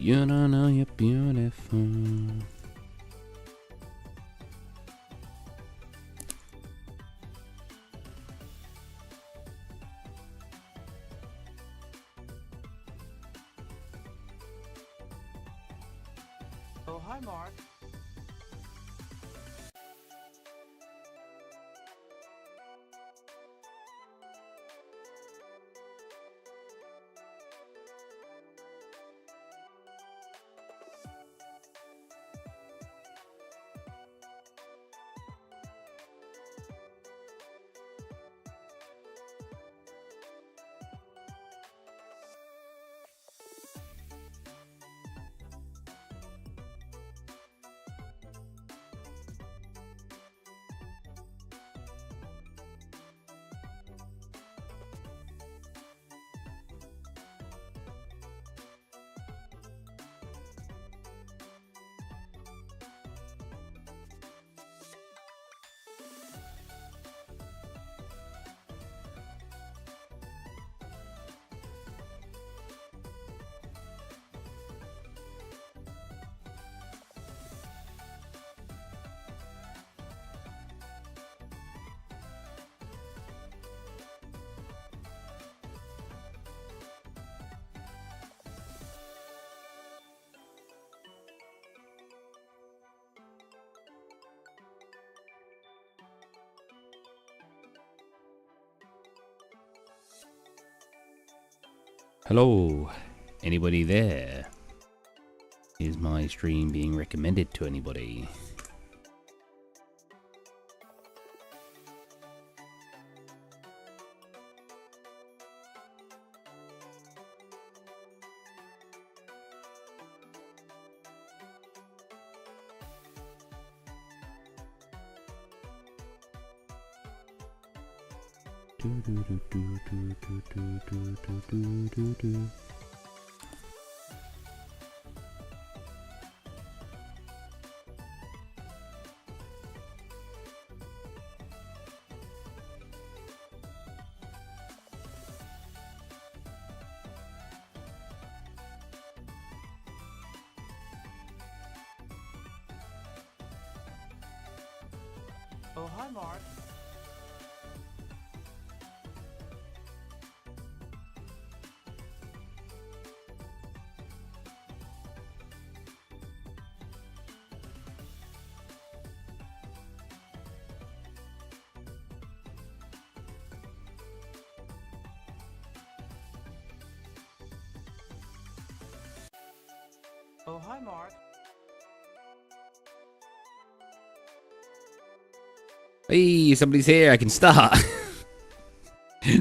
You don't know you're beautiful. Oh, hi, Mark. Hello, anybody there? Is my stream being recommended to anybody? Oh, hi, Mark. Oh, hi, Mark. Hey, somebody's here. I can start.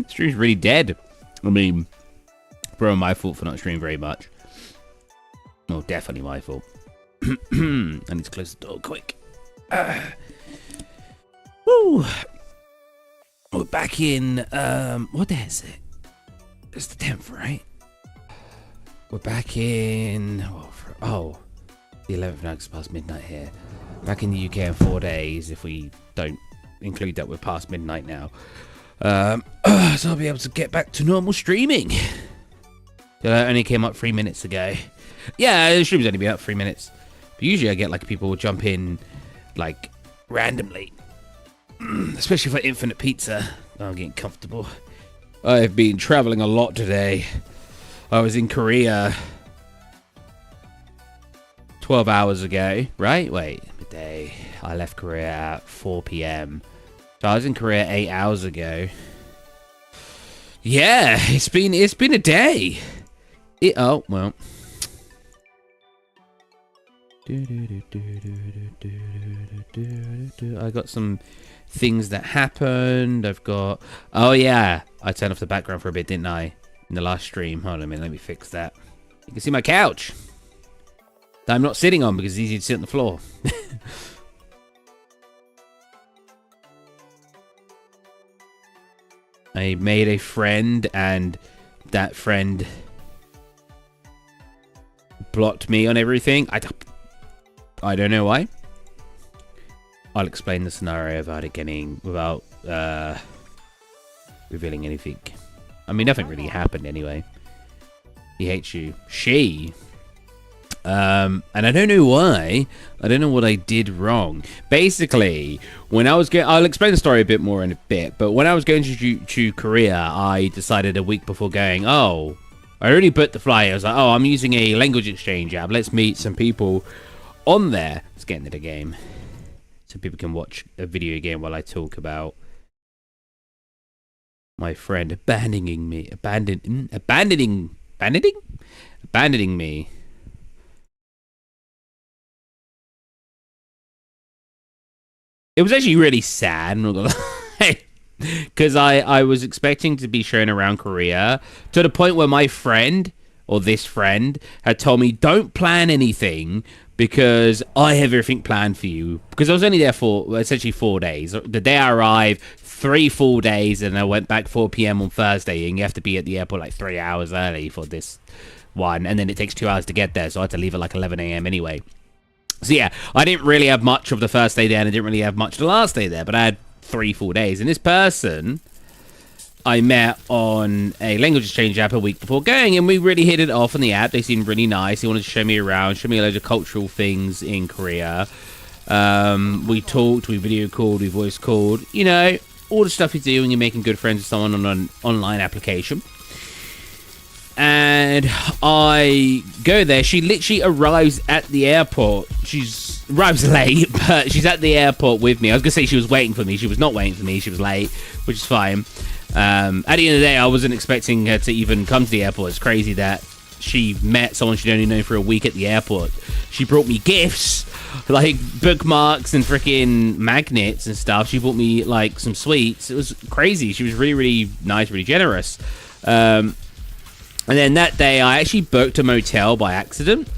Stream's really dead. I mean, probably my fault for not streaming very much. Well, definitely my fault. I need to close the door quick. Woo! We're back in. What day is it? It's the 10th, right? We're back in. The 11th now, 'cause it's past midnight here. Back in the UK in 4 days, if we don't include that we're past midnight now. So I'll be able to get back to normal streaming. That only came up 3 minutes ago. Yeah, the stream's only been up 3 minutes. But usually I get like people will jump in like randomly. Especially for Infinite Pizza. I'm getting comfortable. I've been traveling a lot today. I was in Korea 12 hours ago, right? Wait, midday. I left Korea at 4 p.m. So I was in Korea 8 hours ago. Yeah, it's been a day. Oh, well. I got some things that happened. I've got... Oh, yeah. I turned off the background for a bit, didn't I? In the last stream. Hold on a minute. Let me fix that. You can see my couch that I'm not sitting on because it's easy to sit on the floor. I made a friend and that friend blocked me on everything. I don't know why. I'll explain the scenario without revealing anything. I mean, nothing really happened anyway. He hates you. She And I don't know why. I don't know what I did wrong. Basically, when I was going, I'll explain the story a bit more in a bit. But when I was going to Korea, I decided a week before going, oh, I already booked the flight. I was like, oh, I'm using a language exchange app. Let's meet some people on there. Let's get into the game so people can watch a video game while I talk about my friend abandoning me. Abandoning me. It was actually really sad, I'm not gonna lie, because I was expecting to be shown around Korea to the point where my friend, or this friend, had told me, don't plan anything because I have everything planned for you. Because I was only there for essentially 4 days. The day I arrived, 3 full days, and I went back 4 p.m. on Thursday, and you have to be at the airport like 3 hours early for this one, and then it takes 2 hours to get there, so I had to leave at like 11 a.m. anyway. So yeah, I didn't really have much of the first day there, and I didn't really have much of the last day there, but I had 3 full days. And this person I met on a language exchange app a week before going, and we really hit it off on the app. They seemed really nice. They wanted to show me around, show me loads of cultural things in Korea. We talked, we video called, we voice called, you know, all the stuff you do when you're making good friends with someone on an online application. And I go there. She literally arrives at the airport. Arrives late, but she's at the airport with me. I was going to say she was waiting for me. She was not waiting for me. She was late, which is fine. At the end of the day, I wasn't expecting her to even come to the airport. It's crazy that she met someone she'd only known for a week at the airport. She brought me gifts, like bookmarks and freaking magnets and stuff. She brought me, like, some sweets. It was crazy. She was really, really nice, really generous. And then that day, I actually booked a motel by accident.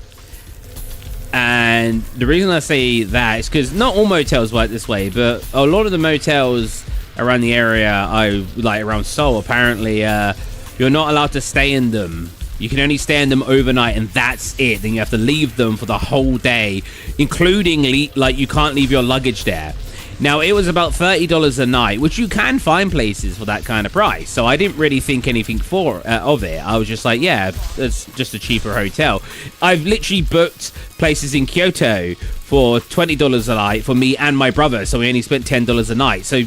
And the reason I say that is because not all motels work this way, but a lot of the motels around the area, around Seoul, apparently, you're not allowed to stay in them. You can only stay in them overnight, and that's it. Then you have to leave them for the whole day, including, you can't leave your luggage there. Now, it was about $30 a night, which you can find places for that kind of price. So I didn't really think anything of it. I was just like, yeah, it's just a cheaper hotel. I've literally booked places in Kyoto for $20 a night for me and my brother. So we only spent $10 a night. So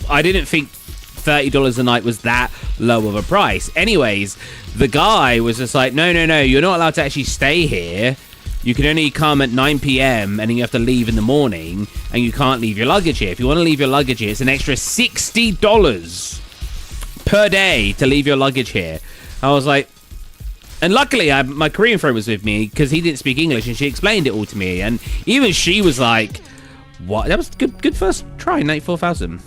I didn't think $30 a night was that low of a price. Anyways, the guy was just like, no, you're not allowed to actually stay here. You can only come at 9 p.m. and then you have to leave in the morning, and you can't leave your luggage here. If you want to leave your luggage here, it's an extra $60 per day to leave your luggage here. I was like, and luckily my Korean friend was with me because he didn't speak English, and she explained it all to me. And even she was like, what? That was good first try, 94,000.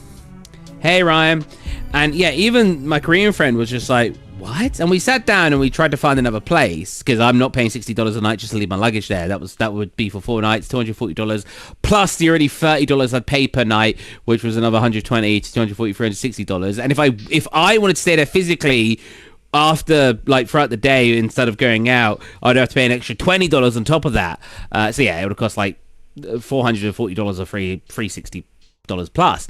Hey, Ryan. And yeah, even my Korean friend was just like, what? And we sat down and we tried to find another place because I'm not paying $60 a night just to leave my luggage there. That would be for 4 nights, $240 plus the already $30 I'd pay per night, which was another $120 to $240, $360. And if I wanted to stay there physically after, like, throughout the day instead of going out, I'd have to pay an extra $20 on top of that. So yeah, it would have cost like $440 or $360 plus.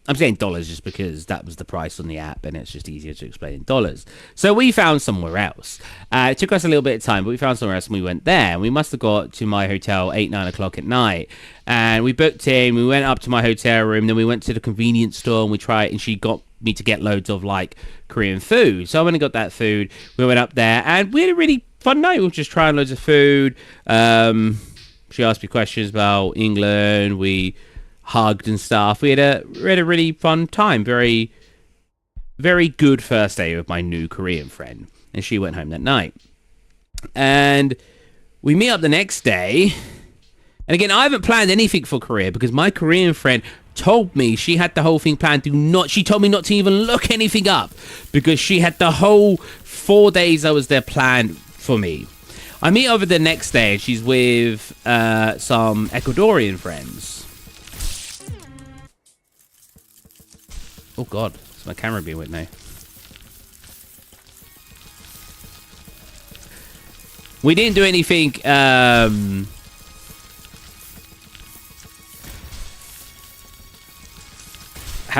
I'm saying dollars just because that was the price on the app, and it's just easier to explain in dollars. So we found somewhere else. It took us a little bit of time, but we found somewhere else, and we went there. And we must have got to my hotel 8, 9 o'clock at night. And we booked in. We went up to my hotel room. Then we went to the convenience store, and we tried. And she got me to get loads of, like, Korean food. So I went and got that food. We went up there, and we had a really fun night. We were just trying loads of food. She asked me questions about England. We hugged and stuff. We had a really fun time. Very, very good first day with my new Korean friend. And she went home that night. And we meet up the next day. And again, I haven't planned anything for Korea because my Korean friend told me she had the whole thing planned. She told me not to even look anything up because she had the whole 4 days I was there planned for me. I meet over the next day, and she's with some Ecuadorian friends. Oh god, is my camera being wet now? We didn't do anything, how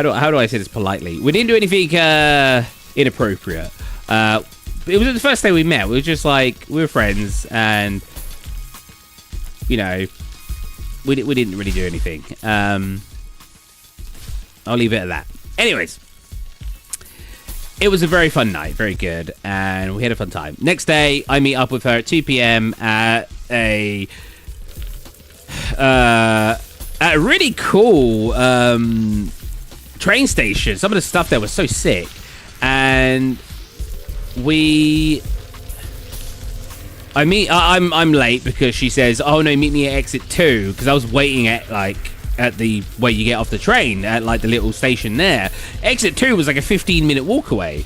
do I say this politely? We didn't do anything inappropriate. It was the first day we met. We were just like, we were friends, and you know, we didn't really do anything. I'll leave it at that. Anyways, it was a very fun night, very good, and we had a fun time. Next day, I meet up with her at 2 p.m. at a really cool train station. Some of the stuff there was so sick, and I'm late because she says, "Oh no, meet me at exit 2," because I was waiting at the where you get off the train at like the little station there. Exit 2 was like a 15-minute walk away.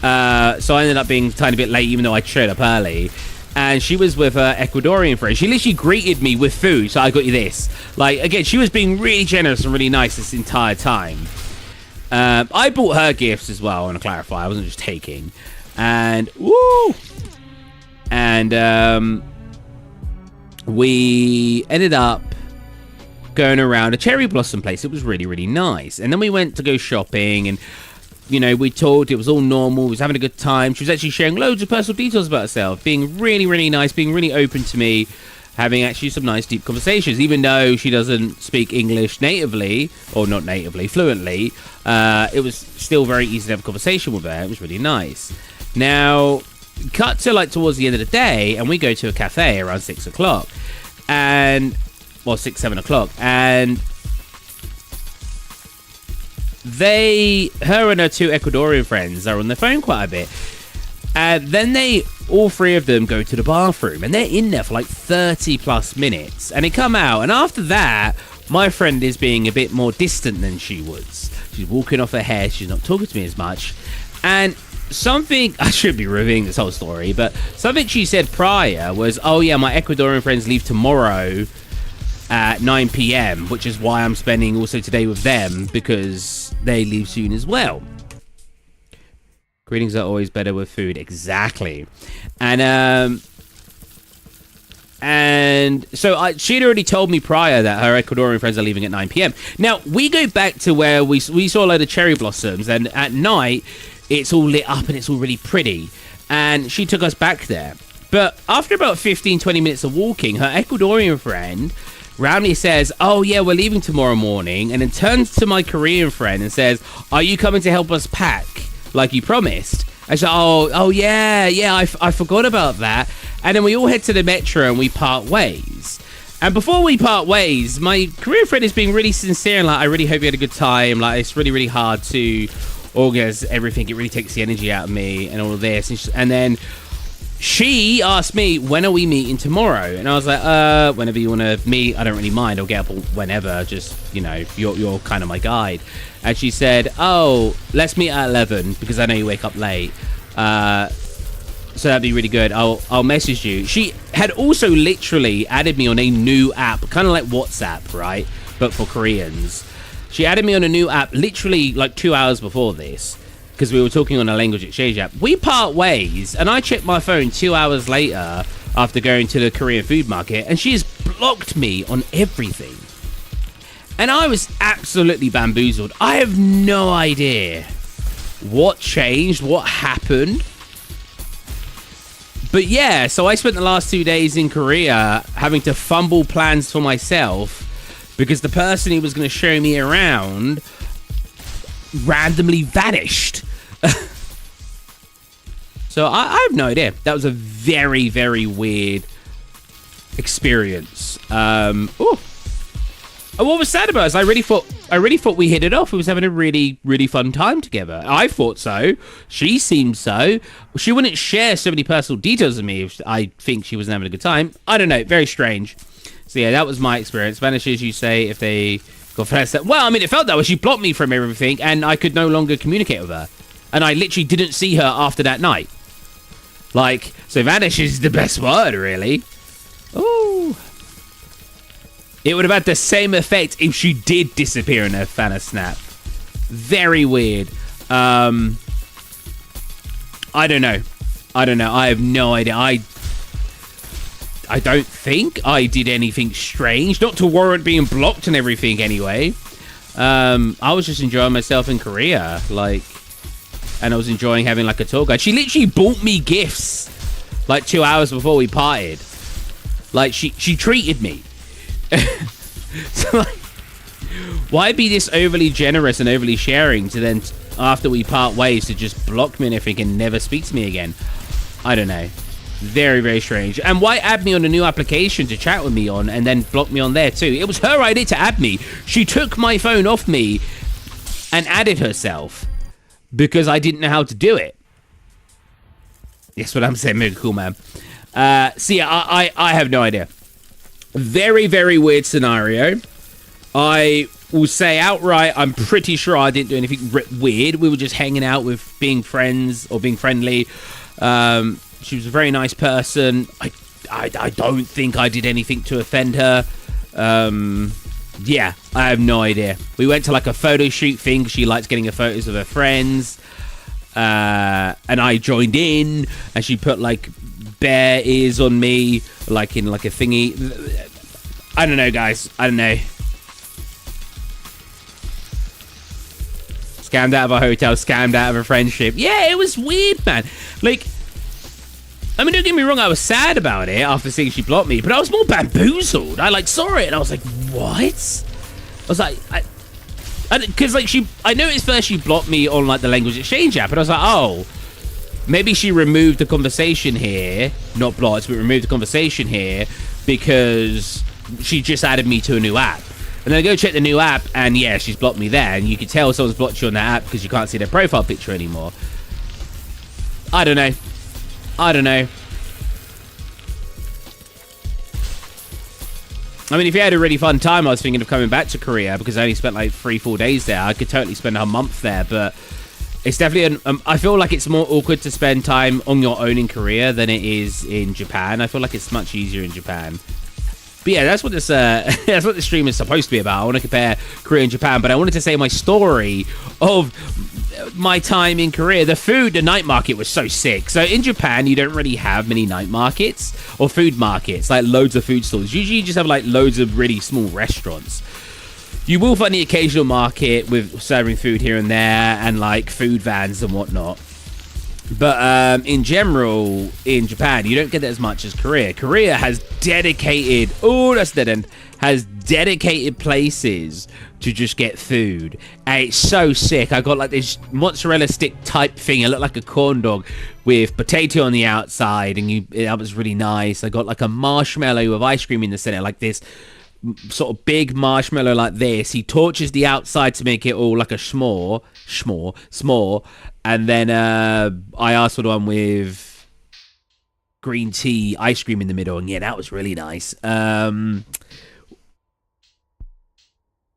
So I ended up being a tiny bit late, even though I showed up early. And she was with her Ecuadorian friend. She literally greeted me with food. So I got you this. Like, again, she was being really generous and really nice this entire time. I bought her gifts as well, I want to clarify. I wasn't just taking. And, woo! And we ended up going around a cherry blossom place. It was really, really nice. And then we went to go shopping, and you know, we talked. It was all normal. We was having a good time. She was actually sharing loads of personal details about herself, being really, really nice, being really open to me, having actually some nice deep conversations, even though she doesn't speak English natively, or not natively, fluently. It was still very easy to have a conversation with her. It was really nice. Now, cut to like towards the end of the day, and we go to a cafe around 6 o'clock, and 6-7 o'clock, and her and her two Ecuadorian friends are on their phone quite a bit, and then all three of them go to the bathroom, and they're in there for like 30 plus minutes, and they come out, and after that, my friend is being a bit more distant than she was. She's walking off her head, she's not talking to me as much, and something, I should be revealing this whole story, but something she said prior was, oh yeah, my Ecuadorian friends leave tomorrow at 9 p.m, which is why I'm spending also today with them, because they leave soon as well. Greetings are always better with food. Exactly. And so she'd already told me prior that her Ecuadorian friends are leaving at 9 p.m. Now, we go back to where we saw a load of cherry blossoms, and at night, it's all lit up and it's all really pretty. And she took us back there. But after about 15, 20 minutes of walking, her Ecuadorian friend roundly says, oh yeah, we're leaving tomorrow morning, and then turns to my Korean friend and says, are you coming to help us pack like you promised? I said, oh yeah, I forgot about that. And then we all head to the metro and we part ways. And before we part ways, my Korean friend is being really sincere and like, I really hope you had a good time. Like, it's really, really hard to organize everything. It really takes the energy out of me and all of this. And then she asked me, when are we meeting tomorrow? And I was like, whenever you want to meet, I don't really mind. I'll get up whenever. Just, you know, you're kind of my guide. And she said, oh, let's meet at 11 because I know you wake up late. So that'd be really good. I'll message you. She had also literally added me on a new app, kind of like WhatsApp, right? But for Koreans. She added me on a new app literally like 2 hours before this, because we were talking on a language exchange app. We part ways, and I checked my phone 2 hours later after going to the Korean food market, and she has blocked me on everything. And I was absolutely bamboozled. I have no idea what changed, what happened. But yeah, so I spent the last 2 days in Korea having to fumble plans for myself because the person who was going to show me around randomly vanished. So I have no idea. That was a very, very weird experience. And what was sad about it is I really thought we hit it off. We was having a really, really fun time together. I thought so. She seemed so. She wouldn't share so many personal details with me if I think she wasn't having a good time. I don't know. Very strange. So yeah, that was my experience. Vanishes, you say, if they got first. Well, I mean, it felt that way. She blocked me from everything, and I could no longer communicate with her. And I literally didn't see her after that night. Like, so vanishes is the best word, really. Ooh. It would have had the same effect if she did disappear in her Fana snap. Very weird. I don't know. I have no idea. I don't think I did anything strange. Not to warrant being blocked and everything anyway. I was just enjoying myself in Korea. Like, and I was enjoying having like a tour guide. She literally bought me gifts like 2 hours before we parted. Like, she treated me. So, like, why be this overly generous and overly sharing to then, after we part ways, to just block me and everything and never speak to me again? I don't know. Very, very strange. And why add me on a new application to chat with me on and then block me on there too? It was her idea to add me. She took my phone off me and added herself because I didn't know how to do it. That's what I'm saying. Very cool, man. So yeah, I have no idea. Very, very weird scenario. I will say outright, I'm pretty sure I didn't do anything weird. We were just hanging out with being friends or being friendly. She was a very nice person. I don't think I did anything to offend her. Yeah, I have no idea. We went to like a photo shoot thing. She likes getting her photos of her friends. And I joined in, and she put like bear ears on me, like in like a thingy. I don't know, guys. I don't know. Scammed out of a hotel, scammed out of a friendship. Yeah, it was weird, man. Like, I mean, don't get me wrong, I was sad about it after seeing she blocked me, but I was more bamboozled. I like saw it and I was like, what? I was like, because like I noticed first she blocked me on like the language exchange app, and I was like, oh, maybe she removed the conversation here, not blocked, but removed the conversation here because she just added me to a new app. And then I go check the new app, and yeah, she's blocked me there, and you can tell someone's blocked you on that app because you can't see their profile picture anymore. I don't know. I mean, if you had a really fun time, I was thinking of coming back to Korea because I only spent like 3-4 days there. I could totally spend a month there, but it's definitely I feel like it's more awkward to spend time on your own in Korea than it is in Japan. I feel like it's much easier in Japan. But yeah, that's what this that's what the stream is supposed to be about. I want to compare Korea and Japan, but I wanted to say my story of my time in Korea. The food, the night market was so sick. So in Japan, you don't really have many night markets or food markets, like loads of food stores. Usually you just have like loads of really small restaurants. You will find the occasional market with serving food here and there and like food vans and whatnot. But in general, in Japan, you don't get that as much as Korea. Korea has dedicated, has dedicated places to just get food. And it's so sick. I got like this mozzarella stick type thing. It looked like a corn dog with potato on the outside. And that was really nice. I got like a marshmallow with ice cream in the center, like this sort of big marshmallow like this. He torches the outside to make it all like a s'more. And then I asked for the one with green tea, ice cream in the middle, and yeah, that was really nice. I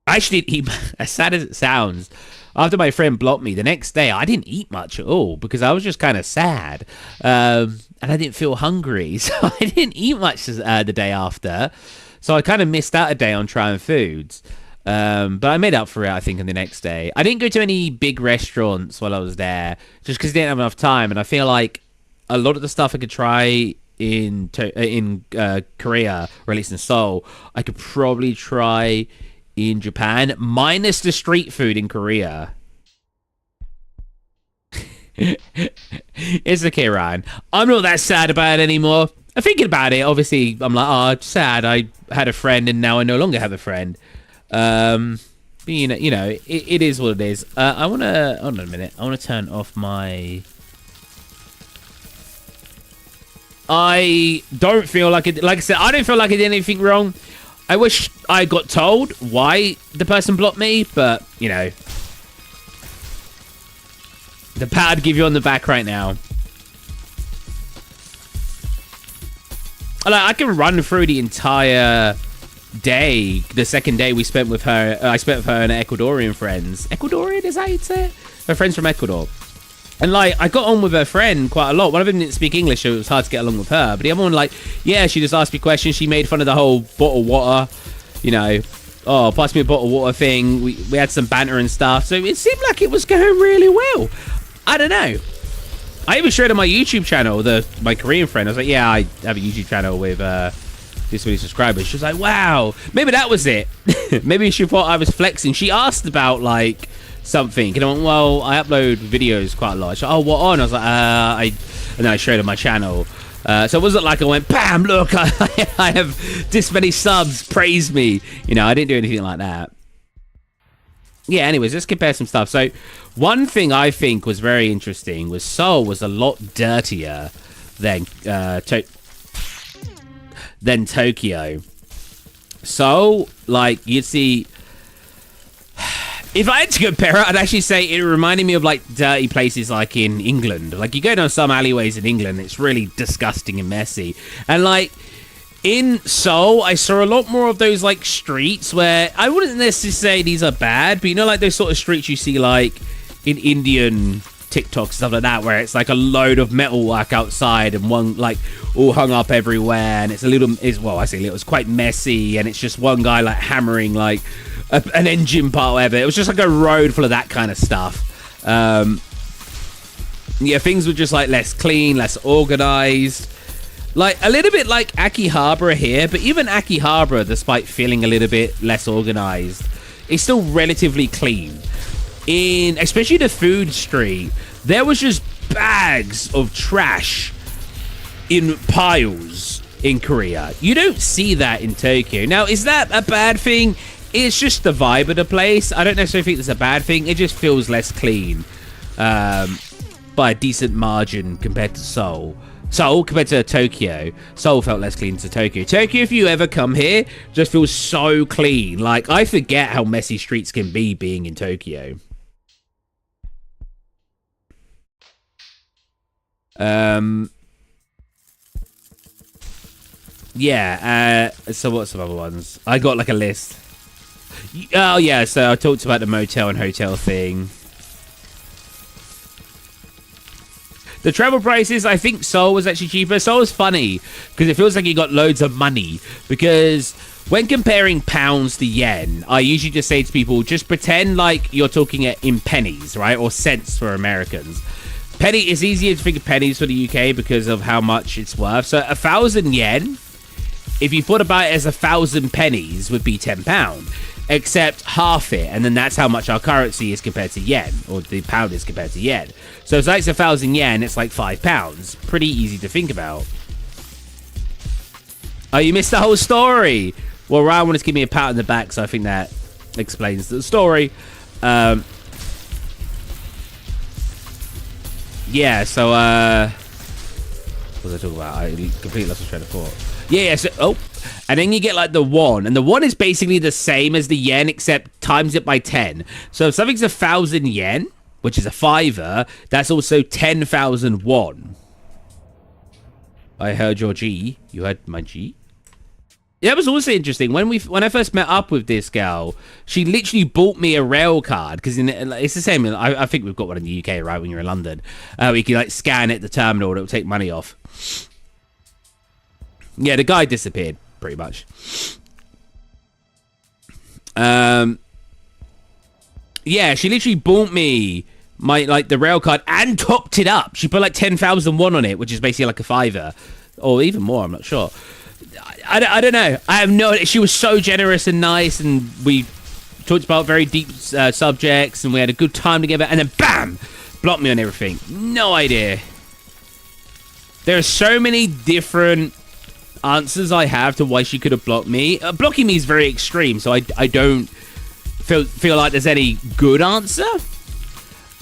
actually didn't eat, as sad as it sounds, after my friend blocked me, the next day I didn't eat much at all because I was just kind of sad. And I didn't feel hungry, so I didn't eat much the day after. So I kind of missed out a day on trying foods. But I made up for it, I think, on the next day. I didn't go to any big restaurants while I was there, just because I didn't have enough time. And I feel like a lot of the stuff I could try in Korea, or at least in Seoul, I could probably try in Japan, minus the street food in Korea. It's okay, Ryan. I'm not that sad about it anymore. I'm thinking about it. Obviously, I'm like, oh, it's sad. I had a friend, and now I no longer have a friend. But you know, it is what it is. I want to, hold on a minute. I want to turn off my, I don't feel like it, like I said, I don't feel like I did anything wrong. I wish I got told why the person blocked me, but you know, the pat I'd give you on the back right now. I can run through the entire day, the second day we spent with her. I spent with her and her Ecuadorian friends. Ecuadorian, is that how you'd say it? Her friends from Ecuador. And like, I got on with her friend quite a lot. One of them didn't speak English, so it was hard to get along with her. But the other one, like, yeah, she just asked me questions. She made fun of the whole bottled water, you know. Oh, pass me a bottle of water thing. We had some banter and stuff. So it seemed like it was going really well. I don't know. I even showed her my YouTube channel, my Korean friend. I was like, yeah, I have a YouTube channel with this many subscribers. She was like, wow. Maybe that was it. Maybe she thought I was flexing. She asked about, like, something. And I went, well, I upload videos quite a lot. She said, oh, what on? I was like, and then I showed her my channel. So it wasn't like I went, bam, look, I have this many subs, praise me. You know, I didn't do anything like that. Yeah, anyways, let's compare some stuff. So one thing I think was very interesting was Seoul was a lot dirtier than Tokyo. So, like, you'd see... If I had to compare it, I'd actually say it reminded me of, like, dirty places like in England. Like, you go down some alleyways in England, it's really disgusting and messy. And, like, in Seoul, I saw a lot more of those, like, streets where... I wouldn't necessarily say these are bad, but you know, like, those sort of streets you see, like, in Indian TikToks, stuff like that, where it's, like, a load of metalwork outside and one, like, all hung up everywhere, and it's a little... well, I say little, it's quite messy, and it's just one guy, like, hammering, like... an engine part, whatever. It was just like a road full of that kind of stuff. Yeah, things were just like less clean, less organized. Like a little bit like Akihabara here, but even Akihabara, despite feeling a little bit less organized, is still relatively clean. In especially the food street, there was just bags of trash in piles in Korea. You don't see that in Tokyo. Now, is that a bad thing? It's just the vibe of the place. I don't necessarily think it's a bad thing. It just feels less clean by a decent margin compared to Seoul. Seoul compared to Tokyo. Seoul felt less clean to Tokyo. Tokyo, if you ever come here, just feels so clean. Like, I forget how messy streets can be being in Tokyo. Yeah, so what's some other ones? I got like a list. Oh, yeah, so I talked about the motel and hotel thing. The travel prices, I think Seoul was actually cheaper. Seoul was funny, because it feels like you got loads of money. Because when comparing pounds to yen, I usually just say to people, just pretend like you're talking in pennies, right? Or cents for Americans. Penny, it's easier to think of pennies for the UK because of how much it's worth. So 1,000 yen, if you thought about it as 1,000 pennies, would be £10. Except half it, and then that's how much our currency is compared to yen, or the pound is compared to yen. So if that's 1,000 yen, it's like £5. Pretty easy to think about. Oh, you missed the whole story. Well, Ryan wanted to give me a pat on the back, so I think that explains the story. Yeah, so what was I talking about? I completely lost my train of thought. Yeah, so and then you get like the won, and the won is basically the same as the yen except times it by 10. So if something's 1,000 yen, which is a fiver, that's also 10,000 won. I heard your G. You heard my G? Yeah, it was also interesting when I first met up with this girl. She literally bought me a rail card because it's the same. I think we've got one in the UK, right? When you're in London, we can like scan it at the terminal, and it'll take money off. Yeah, the guy disappeared, pretty much. Yeah, she literally bought me the rail card and topped it up. She put like 10,000 won on it, which is basically like a fiver. Or even more, I'm not sure. I don't know. I have no... She was so generous and nice, and we talked about very deep subjects, and we had a good time together, and then BAM! Blocked me on everything. No idea. There are so many different answers I have to why she could have blocked me. Blocking me is very extreme, so I don't feel like there's any good answer.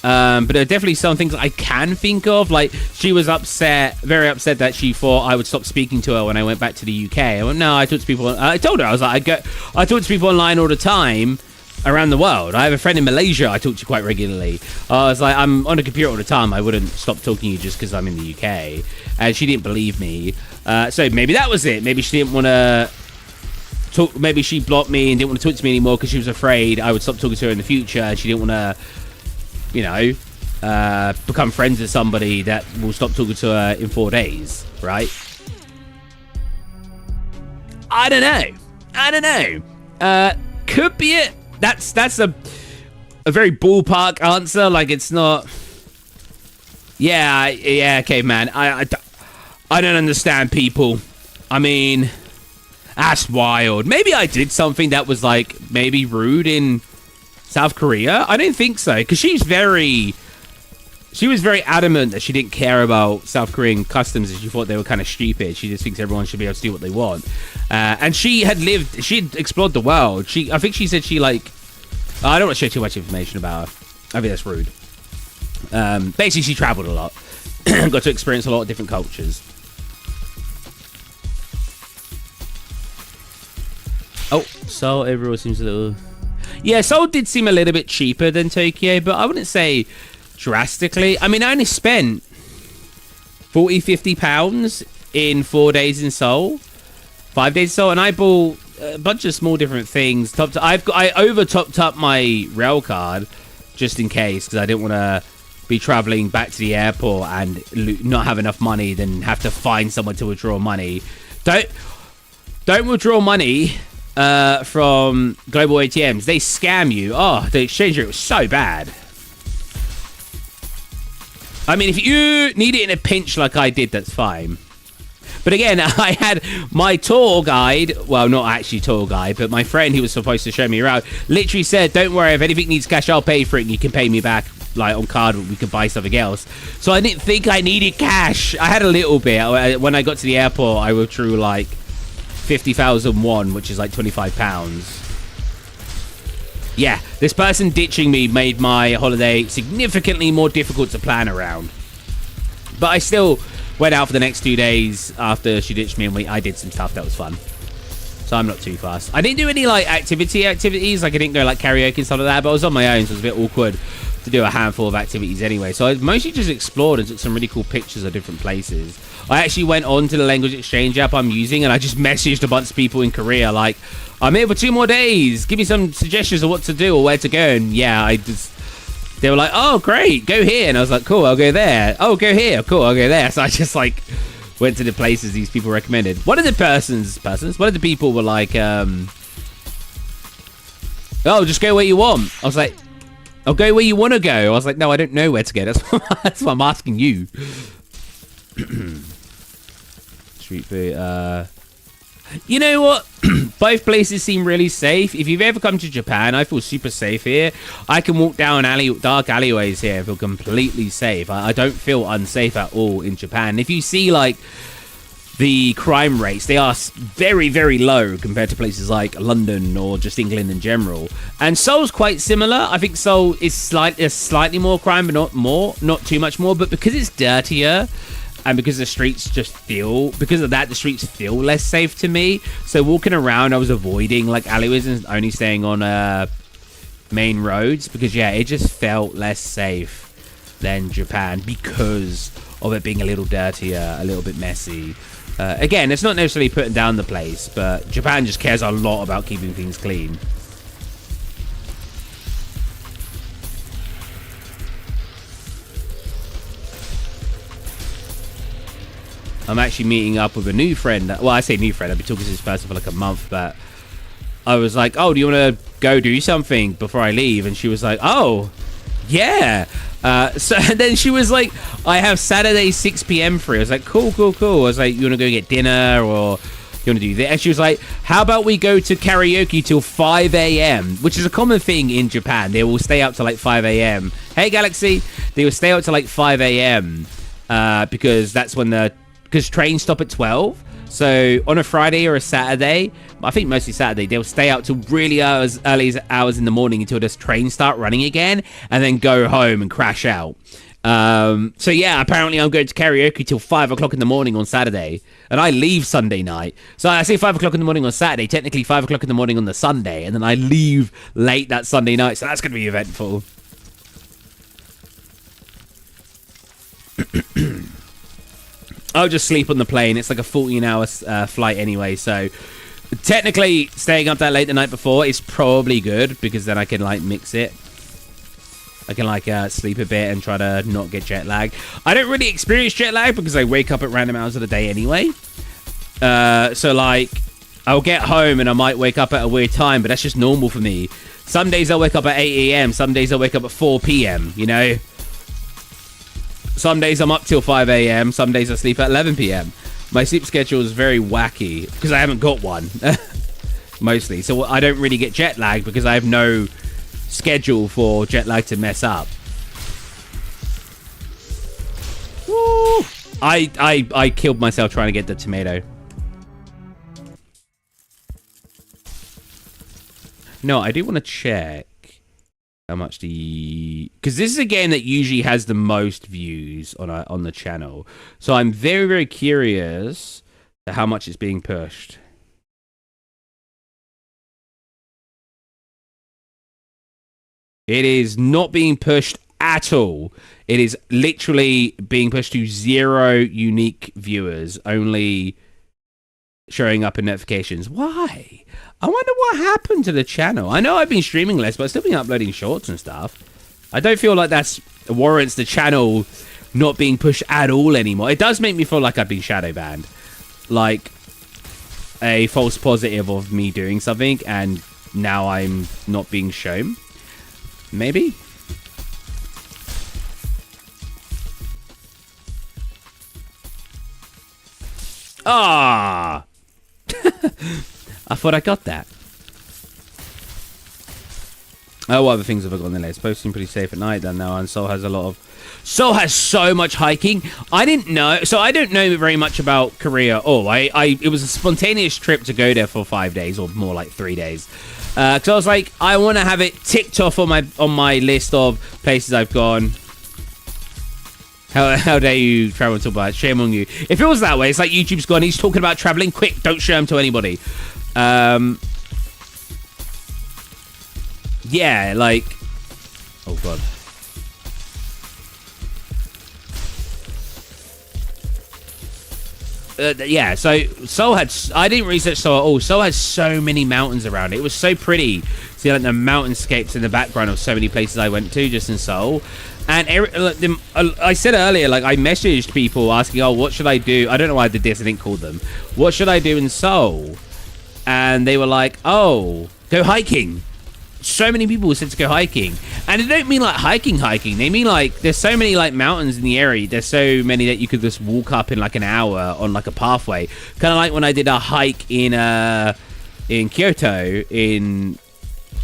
But there are definitely some things I can think of. Like, she was very upset that she thought I would stop speaking to her when I went back to the UK. I went, no, I talk to people. I told her, I was like, I talk to people online all the time around the world. I have a friend in Malaysia I talk to quite regularly. I was like, I'm on a computer all the time. I wouldn't stop talking to you just because I'm in the UK. And she didn't believe me. So maybe that was it. Maybe she didn't want to talk. Maybe she blocked me and didn't want to talk to me anymore because she was afraid I would stop talking to her in the future. And she didn't want to, become friends with somebody that will stop talking to her in 4 days, right? I don't know. Could be it. That's a very ballpark answer. Like, it's not... Yeah, okay, man. I don't understand people. I mean, that's wild. Maybe I did something that was, like, maybe rude in South Korea. I don't think so, because she's very... She was very adamant that she didn't care about South Korean customs and she thought they were kind of stupid. She just thinks everyone should be able to do what they want. And she'd explored the world. I think she said she like, I don't want to share too much information about her. I think that's rude. Basically, she traveled a lot. Got to experience a lot of different cultures. Oh, Seoul overall seems a little... Yeah, Seoul did seem a little bit cheaper than Tokyo, but I wouldn't say drastically. I mean, I only spent 40-50 pounds in 4 days in Seoul, 5 days in Seoul, and I bought a bunch of small different things. I over topped up my rail card just in case, because I didn't want to be traveling back to the airport and not have enough money, then have to find someone to withdraw money. Don't withdraw money from global ATMs. They scam you. Oh, the exchange rate was so bad. I mean, if you need it in a pinch like I did, that's fine. But again, I had my tour guide, well, not actually tour guide, but my friend who was supposed to show me around, literally said, don't worry, if anything needs cash, I'll pay for it and you can pay me back, like, on card, we could buy something else. So I didn't think I needed cash. I had a little bit. When I got to the airport, I withdrew, like, 50,000 won, which is like 25 pounds. Yeah, this person ditching me made my holiday significantly more difficult to plan around. But I still went out for the next 2 days after she ditched me, and I did some stuff that was fun. So I'm not too fast. I didn't do any like activities, like I didn't go like karaoke and stuff like that, but I was on my own, so it was a bit awkward to do a handful of activities anyway. So I mostly just explored and took some really cool pictures of different places. I actually went on to the language exchange app I'm using, and I just messaged a bunch of people in Korea like, I'm here for 2 more days, give me some suggestions of what to do or where to go. And yeah, they were like, oh great, go here. And I was like, cool, I'll go there. Oh, go here, cool, I'll go there. So I just like went to the places these people recommended. One of the people were like, oh, just go where you want. I was like, I'll go where you want to go. I was like, no, I don't know where to go. That's what I'm asking you. Street food. You know what? Both places seem really safe. If you've ever come to Japan, I feel super safe here. I can walk down dark alleyways here and feel completely safe. I don't feel unsafe at all in Japan. If you see like the crime rates, they are very, very low compared to places like London or just England in general. And Seoul's quite similar. I think Seoul is slightly more crime, but not too much more. But because it's dirtier, and because the streets the streets feel less safe to me. So walking around, I was avoiding like alleyways and only staying on main roads because yeah, it just felt less safe than Japan because of it being a little dirtier, a little bit messy. Again, it's not necessarily putting down the place, but Japan just cares a lot about keeping things clean. I'm actually meeting up with a new friend. Well, I say new friend. I've been talking to this person for like a month, but I was like, oh, do you want to go do something before I leave? And she was like, oh, yeah. So then she was like, I have Saturday 6 p.m. free. I was like, cool. I was like, you want to go get dinner or you want to do this? And she was like, how about we go to karaoke till 5 a.m., which is a common thing in Japan. They will stay out till like 5 a.m. Hey, Galaxy. They will stay out till like 5 a.m. Because that's when because trains stop at 12. So on a Friday or a Saturday, I think mostly Saturday, they'll stay out till really early hours in the morning until the trains start running again and then go home and crash out. So yeah, apparently I'm going to karaoke till 5 o'clock in the morning on Saturday and I leave Sunday night. So I say 5 o'clock in the morning on Saturday, technically 5 o'clock in the morning on the Sunday, and then I leave late that Sunday night. So that's going to be eventful. I'll just sleep on the plane. It's like a 14-hour flight anyway, so technically staying up that late the night before is probably good because then I can like mix it. I can like sleep a bit and try to not get jet lag. I don't really experience jet lag because I wake up at random hours of the day anyway. So like I'll get home and I might wake up at a weird time, but that's just normal for me. Some days I'll wake up at 8 a.m. Some days I'll wake up at 4 p.m., you know? Some days I'm up till 5 a.m. Some days I sleep at 11 p.m. My sleep schedule is very wacky because I haven't got one. Mostly. So I don't really get jet lag because I have no schedule for jet lag to mess up. I killed myself trying to get the tomato. No, I do want to check how much because this is a game that usually has the most views on the channel. So I'm very, very curious to how much it's being pushed. It is not being pushed at all. It is literally being pushed to 0 unique viewers, only showing up in notifications. Why? I wonder what happened to the channel. I know I've been streaming less, but I've still been uploading shorts and stuff. I don't feel like that's warrants the channel not being pushed at all anymore. It does make me feel like I've been shadow banned. Like a false positive of me doing something and now I'm not being shown. Maybe? Ah! I thought I got that. Oh, what other things have I got on the list? Posting pretty safe at night then now, and Seoul has a lot of... Seoul has so much hiking. I didn't know... So I don't know very much about Korea. Oh, it was a spontaneous trip to go there for 5 days, or more like 3 days. Because I was like, I want to have it ticked off on my list of places I've gone. How dare you travel to Dubai? Shame on you. If it was that way, it's like YouTube's gone, he's talking about traveling. Quick, don't show him to anybody. Yeah, like... Oh, God. Yeah, so Seoul had... I didn't research Seoul at all. Seoul has so many mountains around it. It was so pretty. See, like, the mountainscapes in the background of so many places I went to just in Seoul. And I said earlier, like, I messaged people asking, oh, what should I do? I don't know why I did this. I didn't call them. What should I do in Seoul? And they were like, oh, go hiking. So many people said to go hiking. And they don't mean like hiking. They mean like there's so many like mountains in the area. There's so many that you could just walk up in like an hour on like a pathway. Kind of like when I did a hike in Kyoto in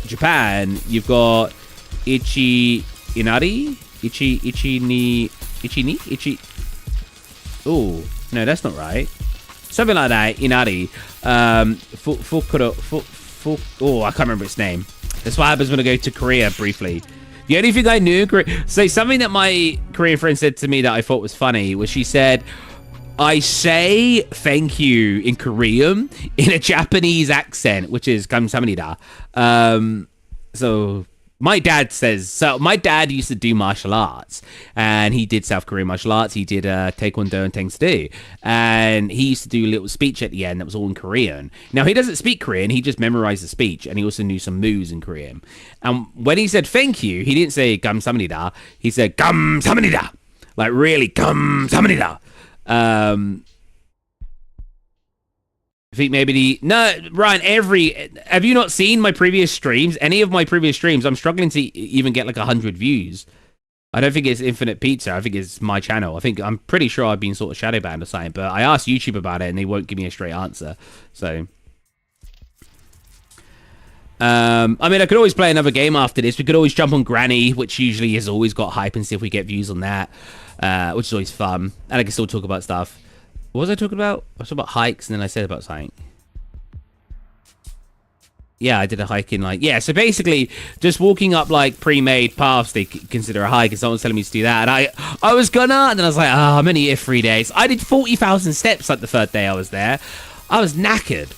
Japan. You've got Ichi... Oh, no, that's not right. Something like that. Inari. Oh, I can't remember its name. That's what happens when I go to Korea briefly. The only thing I knew... So something that my Korean friend said to me that I thought was funny was she said, I say thank you in Korean in a Japanese accent, which is 감사합니다. So... My dad used to do martial arts, and he did South Korean martial arts. He did Taekwondo and Tang Soo Do, and he used to do a little speech at the end that was all in Korean. Now, he doesn't speak Korean. He just memorized the speech, and he also knew some moves in Korean. And when he said thank you, he didn't say 감사합니다. He said 감사합니다. Like, really, 감사합니다. I think maybe Ryan, have you not seen my previous streams? Any of my previous streams, I'm struggling to even get like 100 views. I don't think it's Infinite Pizza. I think it's my channel. I'm pretty sure I've been sort of shadow banned or something, but I asked YouTube about it and they won't give me a straight answer. So, I mean, I could always play another game after this. We could always jump on Granny, which usually has always got hype, and see if we get views on that, which is always fun. And I can still talk about stuff. What was I talking about? I was talking about hikes, and then I said about something. Yeah, I did a hike in like... Yeah, so basically, just walking up like pre-made paths they consider a hike, and someone's telling me to do that. And I was gonna, and then I was like, oh, I'm only here 3 days. I did 40,000 steps like the third day I was there. I was knackered.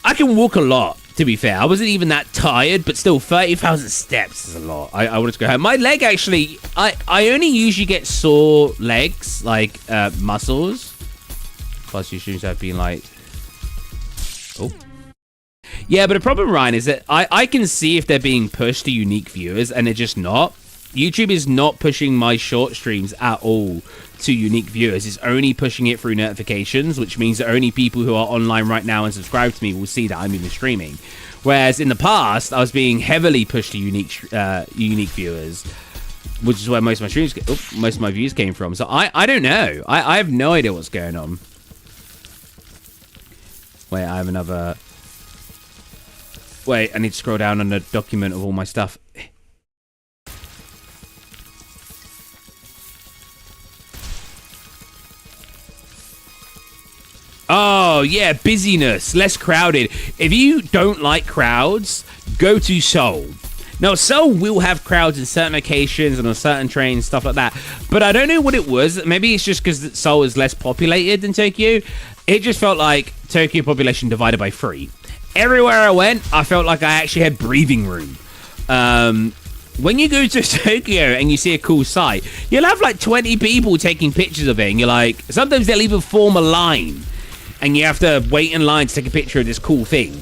I can walk a lot, to be fair. I wasn't even that tired, but still, 30,000 steps is a lot. I wanted to go home. My leg, actually, I only usually get sore legs, like muscles. Plus, your shoes have been like... Oh. Yeah, but the problem, Ryan, is that I can see if they're being pushed to unique viewers, and they're just not. YouTube is not pushing my short streams at all to unique viewers. It's only pushing it through notifications, which means that only people who are online right now and subscribe to me will see that I'm even streaming. Whereas in the past, I was being heavily pushed to unique viewers, which is where most of my streams, most of my views came from. So I don't know. I have no idea what's going on. Wait, I have another... Wait, I need to scroll down on the document of all my stuff. Oh, yeah, busyness, less crowded. If you don't like crowds, go to Seoul. Now, Seoul will have crowds in certain locations and on certain trains, stuff like that. But I don't know what it was. Maybe it's just because Seoul is less populated than Tokyo. It just felt like Tokyo population divided by 3. Everywhere I went, I felt like I actually had breathing room. When you go to Tokyo and you see a cool site, you'll have like 20 people taking pictures of it. And you're like, sometimes they'll even form a line. And you have to wait in line to take a picture of this cool thing.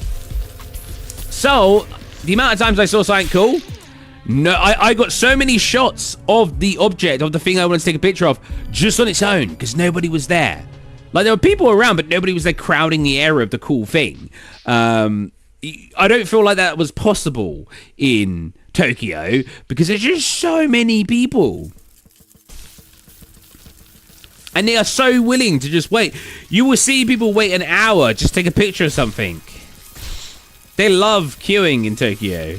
So, the amount of times I saw something cool, no, I got so many shots of the object, of the thing I wanted to take a picture of, just on its own, because nobody was there. Like, there were people around, but nobody was there crowding the area of the cool thing. I don't feel like that was possible in Tokyo, because there's just so many people. And they are so willing to just wait. You will see people wait an hour just to take a picture of something. They love queuing in Tokyo.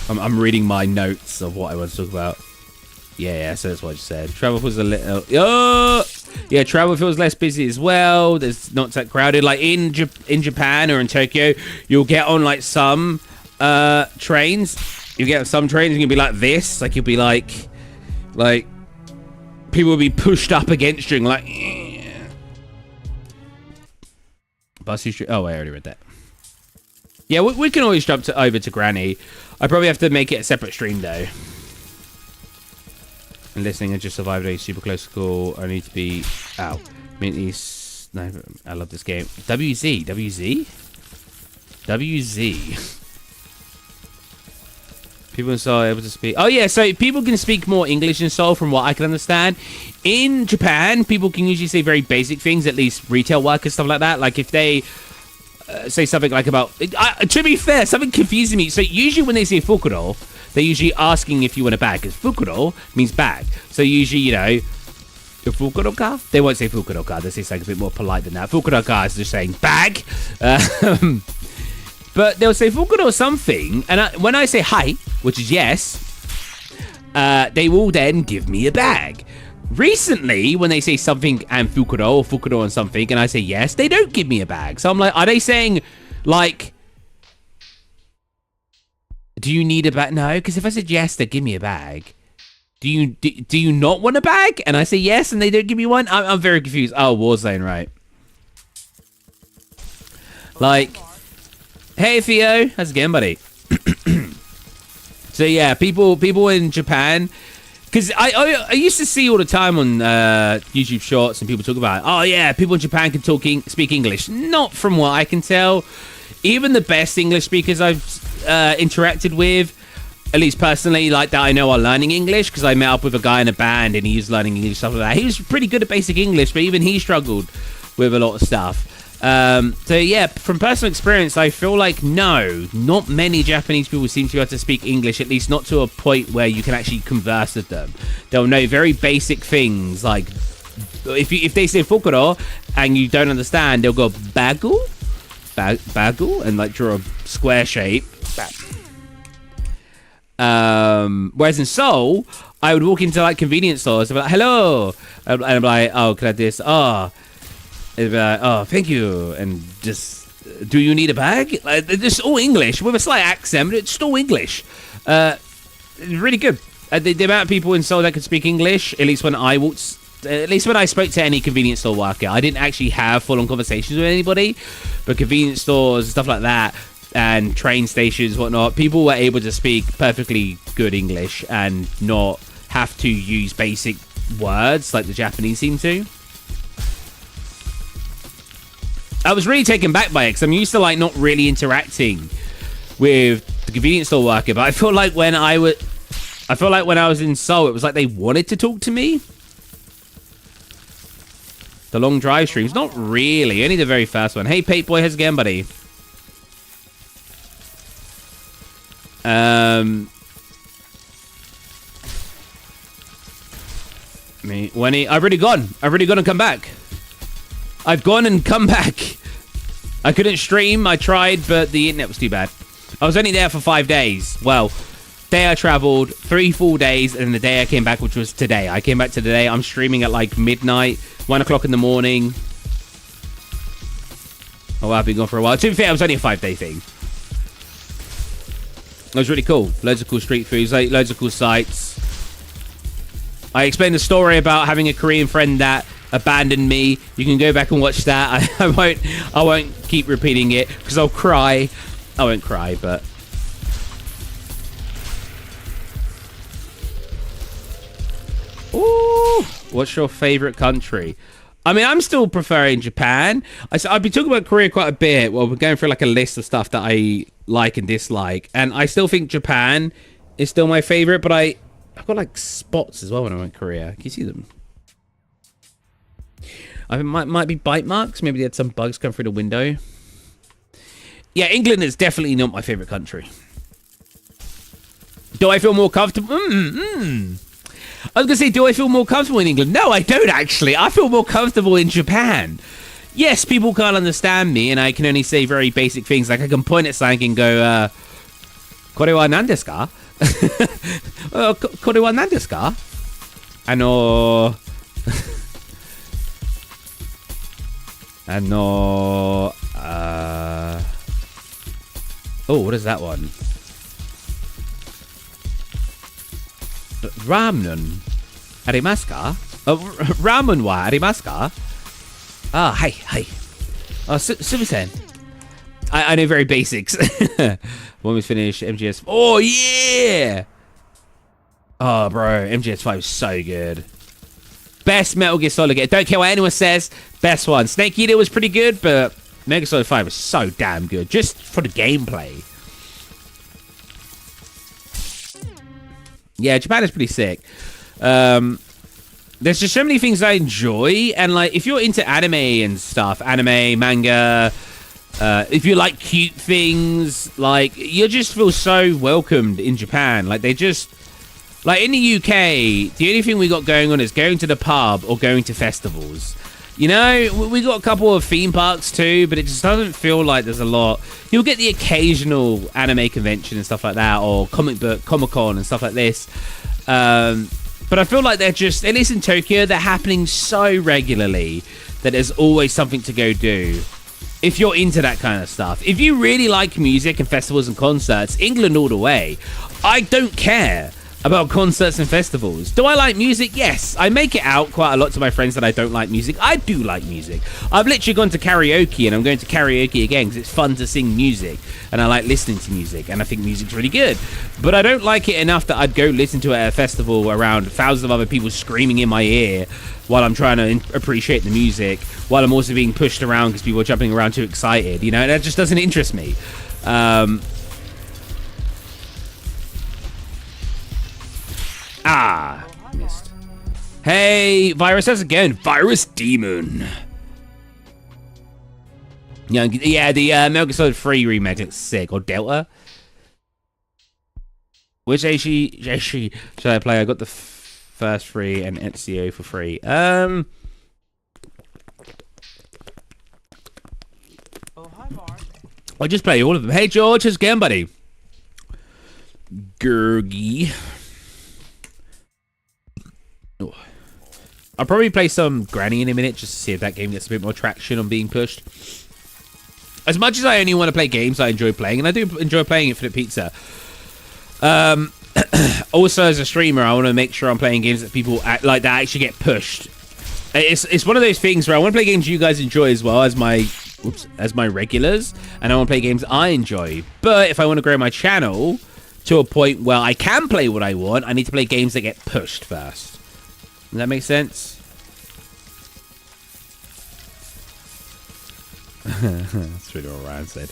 I'm reading my notes of what I want to talk about. Yeah, so that's what I just said. Travel feels a little... Oh! Yeah, travel feels less busy as well. There's not that crowded. Like in Japan or in Tokyo, you'll get on like some trains. You get some trains and you'll be like this. Like you'll be like people will be pushed up against you and like... Bus street. Oh, I already read that. Yeah, we can always jump over to Granny. I probably have to make it a separate stream though. And listening, I just survived a super close call. I need to be... Ow. No, I love this game. WZ. People in Seoul are able to speak... Oh, yeah, so people can speak more English in Seoul from what I can understand. In Japan, people can usually say very basic things, at least retail workers, stuff like that. Like, if they say something like about... to be fair, something confuses me. So, usually when they say fukuro, they're usually asking if you want a bag, because fukuro means bag. So, usually, you know... Fukuro-ka? They won't say fukuro-ka. They say something a bit more polite than that. Fukuro-ka is just saying bag. But they'll say fukuro something, and when I say hi, which is yes, they will then give me a bag. Recently, when they say something and fukuro or fukuro and something, and I say yes, they don't give me a bag. So I'm like, are they saying, like, do you need a bag? No, because if I said yes, they'd give me a bag. Do you not want a bag? And I say yes, and they don't give me one? I'm very confused. Oh, Warzone, right. Like... Hey Theo, how's it going, buddy? So yeah, people in Japan, because I used to see all the time on YouTube Shorts and people talk about, oh yeah, people in Japan can speak English. Not from what I can tell. Even the best English speakers I've interacted with, at least personally, like that I know are learning English, because I met up with a guy in a band and he's learning English, stuff like that. He was pretty good at basic English, but even he struggled with a lot of stuff. So yeah, from personal experience, I feel like no, not many Japanese people seem to be able to speak English, at least not to a point where you can actually converse with them. They'll know very basic things, like if they say fukuro and you don't understand, they'll go bagu, and like draw a square shape. Whereas in Seoul, I would walk into like convenience stores and be like, hello, and I'm like, oh, can I do this? Oh. Oh, thank you. And just, do you need a bag? Like, it's all English with a slight accent, but it's still English. Really good. The amount of people in Seoul that can speak English, at least when I spoke to any convenience store worker, I didn't actually have full-on conversations with anybody, but convenience stores and stuff like that, and train stations, whatnot, people were able to speak perfectly good English and not have to use basic words like the Japanese seem to. I was really taken back by it because I'm used to like not really interacting with the convenience store worker, but I feel like when I was in Seoul, it was like they wanted to talk to me. The long drive streams, not really, only the very first one. Hey, Pate Boy, how's it going, buddy? I've already gone and come back. I've gone and come back. I couldn't stream. I tried, but the internet was too bad. I was only there for 5 days. Well, day I traveled, 3 full days, and the day I came back, which was today. I came back to today. I'm streaming at like midnight, 1 o'clock in the morning. Oh, I've been gone for a while. To be fair, it was only a 5-day thing. It was really cool. Loads of cool street foods, like, loads of cool sights. I explained a story about having a Korean friend that abandoned me. You can go back and watch that. I won't keep repeating it because I'll cry. I won't cry, but ooh, what's your favorite country? I mean, I'm still preferring Japan. I've been talking about Korea quite a bit. Well, we're going through like a list of stuff that I like and dislike, and I still think Japan is still my favorite. But I've got like spots as well when I went to Korea. Can you see them? I might be bite marks. Maybe they had some bugs come through the window. Yeah, England is definitely not my favorite country. Do I feel more comfortable? I was going to say, do I feel more comfortable in England? No, I don't actually. I feel more comfortable in Japan. Yes, people can't understand me, and I can only say very basic things. Like I can point at something and go, これは何ですか? これは何ですか? Oh, what is that one? Ramen arimasu ka? Ramen wa arimasu ka? Ah, hi. Oh, Sumi-san. I know very basics. When we finish MGS. Oh, yeah! Oh, bro. MGS 5 is so good. Best Metal Gear Solid game. Don't care what anyone says. Best one. Snake Eater was pretty good, but Metal Gear Solid 5 is so damn good. Just for the gameplay. Yeah, Japan is pretty sick. There's just so many things I enjoy. And, like, if you're into anime and stuff, anime, manga, if you like cute things, like, you just feel so welcomed in Japan. Like, they just... Like, in the UK, the only thing we got going on is going to the pub or going to festivals. You know, we got a couple of theme parks too, but it just doesn't feel like there's a lot. You'll get the occasional anime convention and stuff like that, or comic book, Comic-Con and stuff like this. But I feel like they're just, at least in Tokyo, they're happening so regularly that there's always something to go do. If you're into that kind of stuff. If you really like music and festivals and concerts, England all the way. I don't care about concerts and festivals. Do I like music? Yes. I make it out quite a lot to my friends that I don't like music. I do like music. I've literally gone to karaoke, and I'm going to karaoke again because it's fun to sing music, and I like listening to music, and I think music's really good. But I don't like it enough that I'd go listen to it at a festival around thousands of other people screaming in my ear while I'm trying to appreciate the music, while I'm also being pushed around because people are jumping around too excited. You know, that just doesn't interest me. Missed. Hey, Virus, how's it going? Virus Demon. Yeah, the Metal Gear Solid 3 remake looks sick. Or Delta. Which Aishi should I play? I got the first 3 and Ezio for free. Oh, hi, Mark. I just play all of them. Hey, George, how's it going, buddy? Gurgi. Oh. I'll probably play some Granny in a minute just to see if that game gets a bit more traction on being pushed. As much as I only want to play games I enjoy playing, and I do enjoy playing Infinite Pizza. Also, as a streamer, I want to make sure I'm playing games that people like that actually get pushed. It's one of those things where I want to play games you guys enjoy as well as my regulars, and I want to play games I enjoy. But if I want to grow my channel to a point where I can play what I want, I need to play games that get pushed first. Does that make sense? That's really what Ryan said.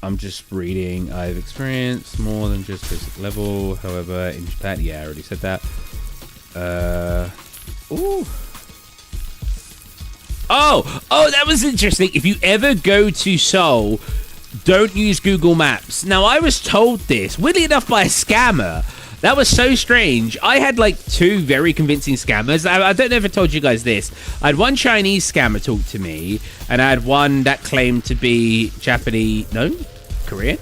I'm just reading. I've experienced more than just basic level. However, in Japan, yeah, I already said that. Ooh. Oh, that was interesting. If you ever go to Seoul, don't use Google Maps. Now, I was told this, weirdly enough, by a scammer, That was so strange. I had like two very convincing scammers. I don't know if I told you guys this. I had one Chinese scammer talk to me, and I had one that claimed to be Japanese. No? Korean?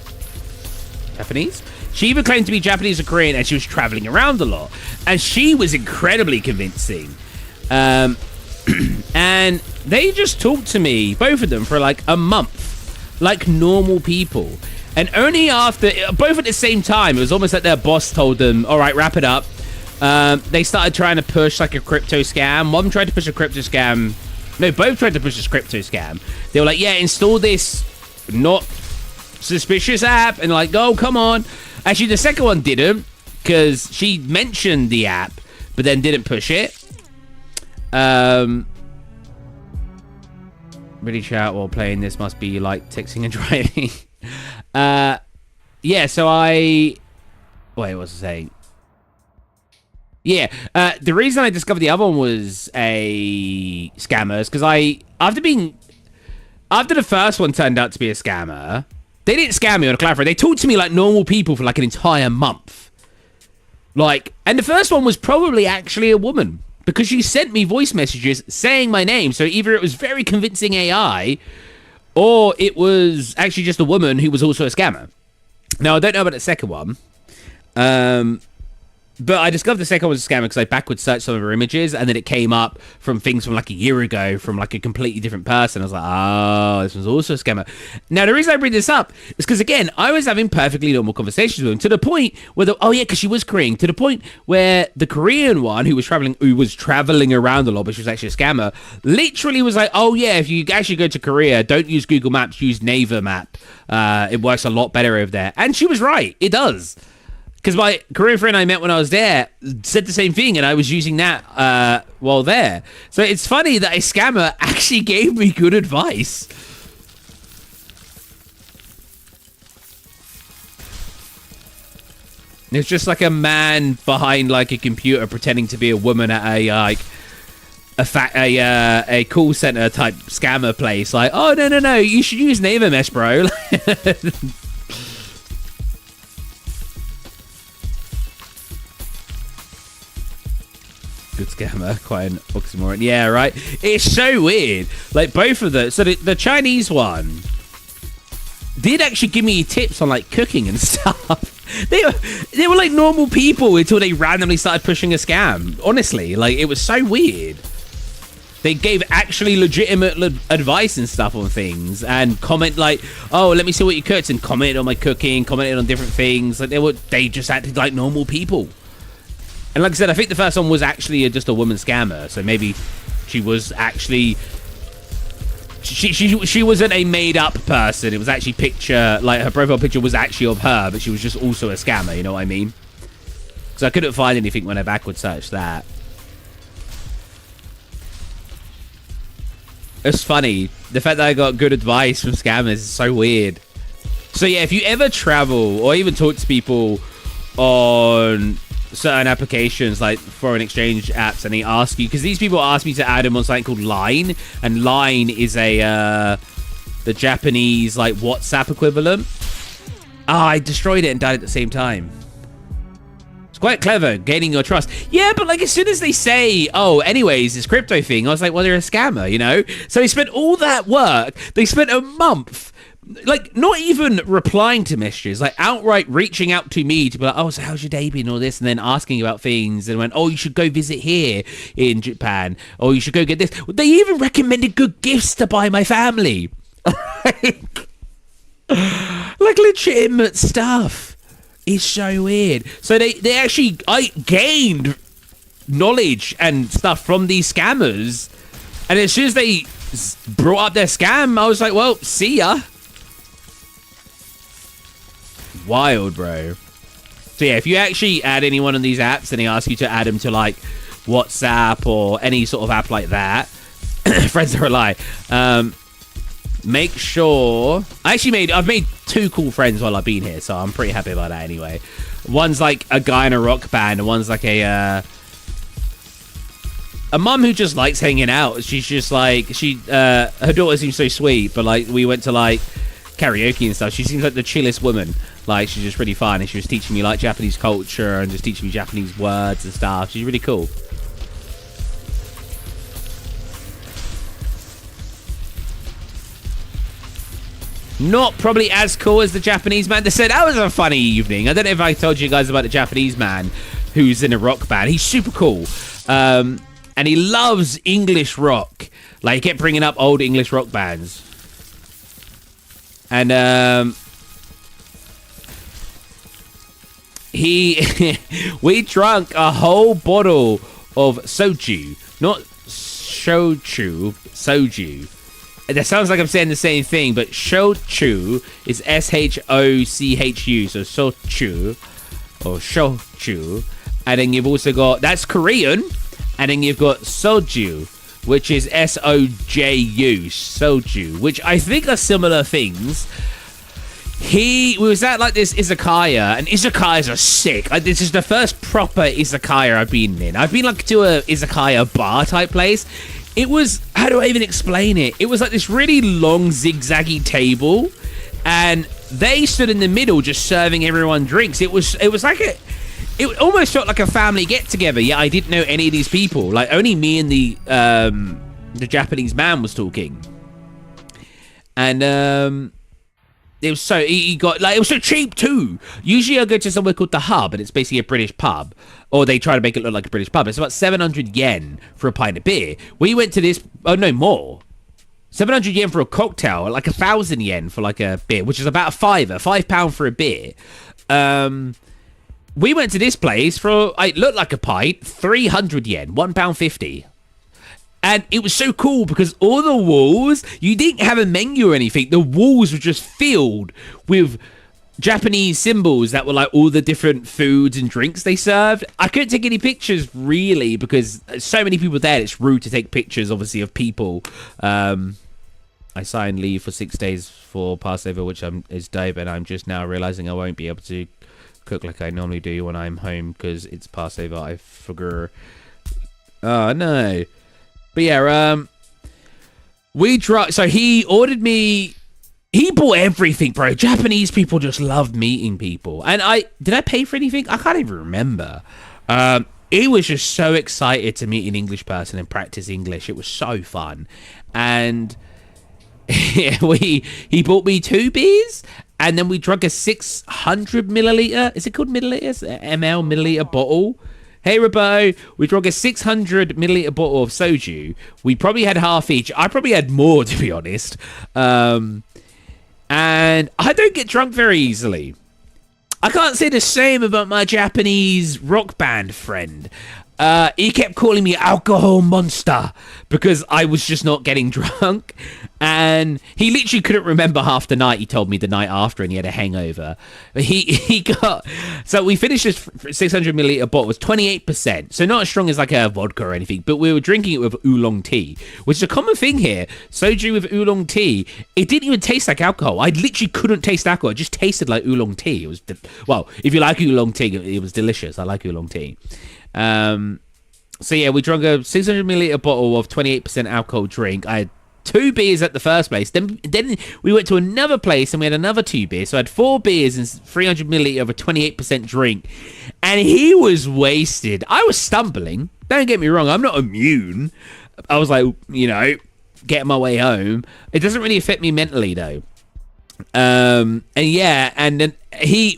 Japanese? She even claimed to be Japanese or Korean, and she was traveling around a lot. And she was incredibly convincing. And they just talked to me, both of them, for like a month. Like normal people. And only after, both at the same time, it was almost like their boss told them, all right, wrap it up. They started trying to push like a crypto scam. One tried to push a crypto scam. No, both tried to push a crypto scam. They were like, yeah, install this not suspicious app. And like, oh, come on. Actually, the second one didn't, because she mentioned the app, but then didn't push it. Really chat while playing this must be like texting and driving. Yeah, so wait, what was I saying? Yeah, the reason I discovered the other one was a scammer is because after the first one turned out to be a scammer, they didn't scam me on a clarifier. They talked to me like normal people for like an entire month. Like, and the first one was probably actually a woman because she sent me voice messages saying my name. So either it was very convincing AI or it was actually just a woman who was also a scammer. Now, I don't know about the second one. But I discovered the second one was a scammer because I backward searched some of her images and then it came up from things from like a year ago from like a completely different person. I was like, oh, this was also a scammer. Now, the reason I bring this up is because, again, I was having perfectly normal conversations with him to the point where, because she was Korean, to the point where the Korean one who was traveling around a lot, but she was actually a scammer, literally was like, oh, yeah, if you actually go to Korea, don't use Google Maps, use Naver Map. It works a lot better over there. And she was right. It does. Because my Korean friend I met when I was there said the same thing, and I was using that while there. So it's funny that a scammer actually gave me good advice. It's just like a man behind like a computer pretending to be a woman at a call center type scammer place. Like, oh no, you should use Naver Mesh, bro. Good scammer, quite an oxymoron. Yeah, right. It's so weird. Like both of them. So the Chinese one did actually give me tips on like cooking and stuff. They were like normal people until they randomly started pushing a scam. Honestly, like it was so weird. They gave actually legitimate advice and stuff on things and comment like, oh, let me see what you cooked, and commented on my cooking, commented on different things. Like they just acted like normal people. And like I said, I think the first one was actually just a woman scammer. So maybe she was actually... She wasn't a made-up person. It was actually like her profile picture was actually of her, but she was just also a scammer, you know what I mean? Because I couldn't find anything when I backward searched that. It's funny. The fact that I got good advice from scammers is so weird. So yeah, if you ever travel or even talk to people on certain applications like foreign exchange apps and they ask you, because these people asked me to add them on something called Line, and Line is the Japanese like WhatsApp equivalent. I destroyed it and died at the same time. It's quite clever, gaining your trust. Yeah, but like as soon as they say, oh, anyways, this crypto thing, I was like, well, they're a scammer, you know? So they spent all that work, they spent a month like not even replying to messages, like outright reaching out to me to be like, oh, so how's your day been, all this, and then asking about things, and went, oh, you should go visit here in Japan, or you should go get this. They even recommended good gifts to buy my family. like legitimate stuff. It's so weird. So they actually, I gained knowledge and stuff from these scammers, and as soon as they brought up their scam, I was like, well, see ya. Wild, bro. So yeah, if you actually add anyone on these apps and they ask you to add them to like WhatsApp or any sort of app like that, friends are a lie. Make sure I've made 2 cool friends while I've been here, so I'm pretty happy about that anyway. One's like a guy in a rock band, and one's like a mum who just likes hanging out. She's just like her daughter seems so sweet, but like we went to like karaoke and stuff. She seems like the chillest woman. Like, she's just really fun, and she was teaching me like Japanese culture and just teaching me Japanese words and stuff. She's really cool. Not probably as cool as the Japanese man. They said that was a funny evening. I don't know if I told you guys about the Japanese man who's in a rock band. He's super cool. And he loves English rock. Like, he kept bringing up old English rock bands. And we drank a whole bottle of soju. Not shochu, soju. That sounds like I'm saying the same thing, but shochu is S-H-O-C-H-U, so sochu or shochu. And then you've also got, that's Korean, and then you've got soju, which is S-O-J-U, soju, which I think are similar things. We was at like this izakaya, and izakayas are sick. This is the first proper izakaya I've been in. I've been like to a izakaya bar type place. It was, how do I even explain it? It was like this really long zigzaggy table, and they stood in the middle just serving everyone drinks. It was like it almost felt like a family get together. Yeah, I didn't know any of these people. Like, only me and the Japanese man was talking. And it was so, he got, like, it was so cheap too. Usually I go to somewhere called The Hub, and it's basically a British pub. Or they try to make it look like a British pub. It's about 700 yen for a pint of beer. We went to this, oh no, more. 700 yen for a cocktail, like 1,000 yen for like a beer, which is about a £5 for a beer. We went to this place for, it looked like a pint, 300 yen, £1.50. And it was so cool because all the walls, you didn't have a menu or anything. The walls were just filled with Japanese symbols that were like all the different foods and drinks they served. I couldn't take any pictures really because so many people there. It's rude to take pictures, obviously, of people. I signed leave for 6 days for Passover, which is dope, and I'm just now realizing I won't be able to cook like I normally do when I'm home because it's Passover. I forgot. Oh no. But yeah, so he ordered me. He bought everything, bro. Japanese people just love meeting people. And did I pay for anything? I can't even remember. He was just so excited to meet an English person and practice English. It was so fun. And he bought me 2 beers, and then we drank a 600 milliliter. Is it called milliliters? Milliliter bottle. Hey, Rabo, we drank a 600 milliliter bottle of soju. We probably had half each. I probably had more, to be honest. And I don't get drunk very easily. I can't say the same about my Japanese rock band friend. He kept calling me alcohol monster because I was just not getting drunk. And he literally couldn't remember half the night. He told me the night after, and he had a hangover. So we finished this 600 milliliter bottle. It was 28%. So not as strong as like a vodka or anything, but we were drinking it with oolong tea, which is a common thing here. Soju with oolong tea. It didn't even taste like alcohol. I literally couldn't taste alcohol. It just tasted like oolong tea. It was, well, if you like oolong tea, it was delicious. I like oolong tea. So yeah, we drank a 600 milliliter bottle of 28% alcohol drink. I had 2 beers at the first place. Then we went to another place and we had another 2 beers. So I had 4 beers and 300 milliliter of a 28% drink. And he was wasted. I was stumbling. Don't get me wrong. I'm not immune. I was like, getting my way home. It doesn't really affect me mentally though. And yeah, and then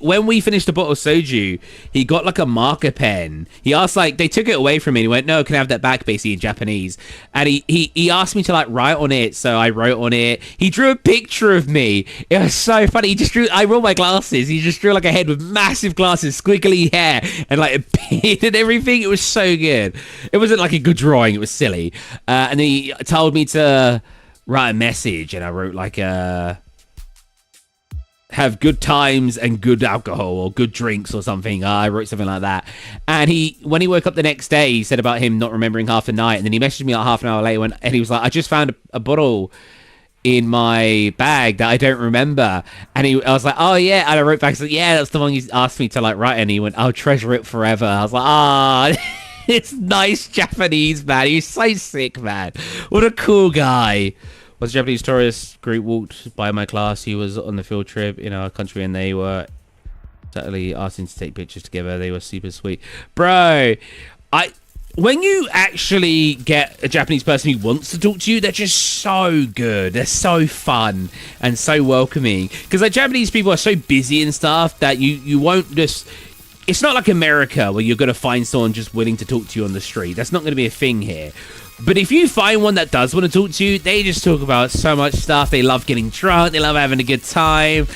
when we finished the bottle of soju, he got like a marker pen. He asked, like, they took it away from me. He went, no, can I have that back, basically in Japanese. And he asked me to like write on it, so I wrote on it. He drew a picture of me. It was so funny. I wore my glasses. He just drew like a head with massive glasses, squiggly hair, and like a beard and everything. It was so good. It wasn't like a good drawing. It was silly. And then he told me to write a message, and I wrote like have good times and good alcohol or good drinks or something. I wrote something like that. And when he woke up the next day, he said about him not remembering half the night. And then he messaged me like half an hour later and he was like, I just found a bottle in my bag that I don't remember. And I was like, oh yeah. And I wrote back, like, yeah, that's the one you asked me to like write. And he went, I'll treasure it forever. I was like, it's nice Japanese, man. He's so sick, man. What a cool guy. Was a Japanese tourist group walked by my class. He was on the field trip in our country, and they were certainly asking to take pictures together. They were super sweet, bro. When you actually get a Japanese person who wants to talk to you, they're just so good. They're so fun and so welcoming. Because like Japanese people are so busy and stuff that you won't just. It's not like America where you're going to find someone just willing to talk to you on the street. That's not going to be a thing here. But if you find one that does want to talk to you, they just talk about so much stuff. They love getting drunk. They love having a good time.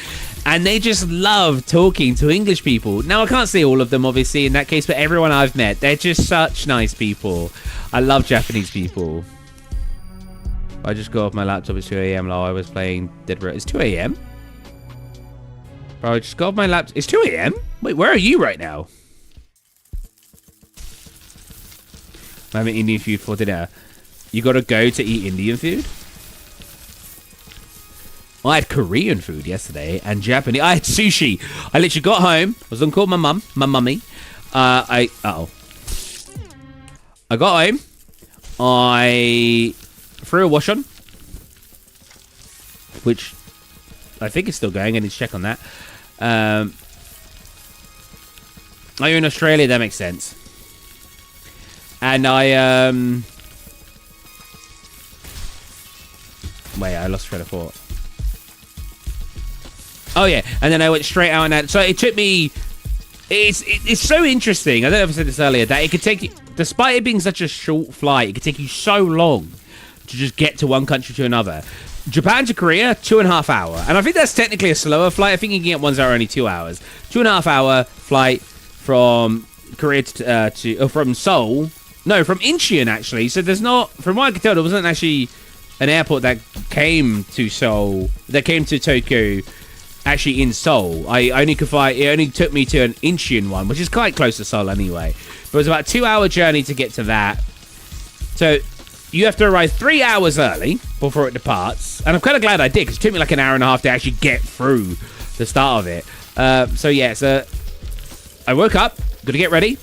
And they just love talking to English people. Now, I can't say all of them, obviously, in that case, but everyone I've met, they're just such nice people. I love Japanese people. I just got off my laptop. It's 2 a.m. I was playing Dead Red. It's 2 a.m.? Bro, I just got off my laptop. It's 2 a.m.? Wait, where are you right now? I'm having Indian food for dinner. You gotta go to eat Indian food? I had Korean food yesterday and Japanese. I had sushi. I literally got home. I was on call with my mummy. I got home. I threw a wash on, which I think is still going. I need to check on that. Are you in Australia? That makes sense. And I wait, I lost train of thought. Oh yeah, and then I went straight out on that. So it took me. It's so interesting. I don't know if I said this earlier that it could take you, despite it being such a short flight, it could take you so long to just get to one country to another. Japan to Korea, 2.5 hours, and I think that's technically a slower flight. I think you can get ones that are only 2 hours. 2.5 hour flight from Korea from Seoul. No, from Incheon actually. So there's not, from what I can tell, there wasn't actually an airport that came to Seoul, that came to Tokyo. Actually in Seoul. I only could fly. It only took me to an Incheon one, which is quite close to Seoul anyway. But it was about a 2-hour journey to get to that. So you have to arrive 3 hours early before it departs. And I'm kind of glad I did, because it took me like an hour and a half to actually get through the start of it. So yeah, so I woke up, got to get ready.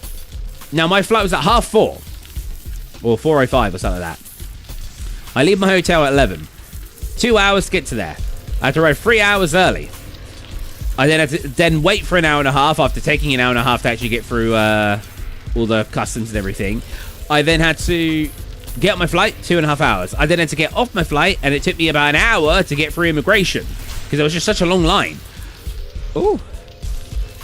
Now my flight was at 4:30 or 4:05 or something like that. I leave my hotel at 11. 2 hours to get to there. I had to arrive 3 hours early. I then had to wait for an hour and a half after taking an hour and a half to actually get through all the customs and everything. I then had to get on my flight, 2.5 hours. I then had to get off my flight, and it took me about an hour to get through immigration because there was just such a long line. Ooh.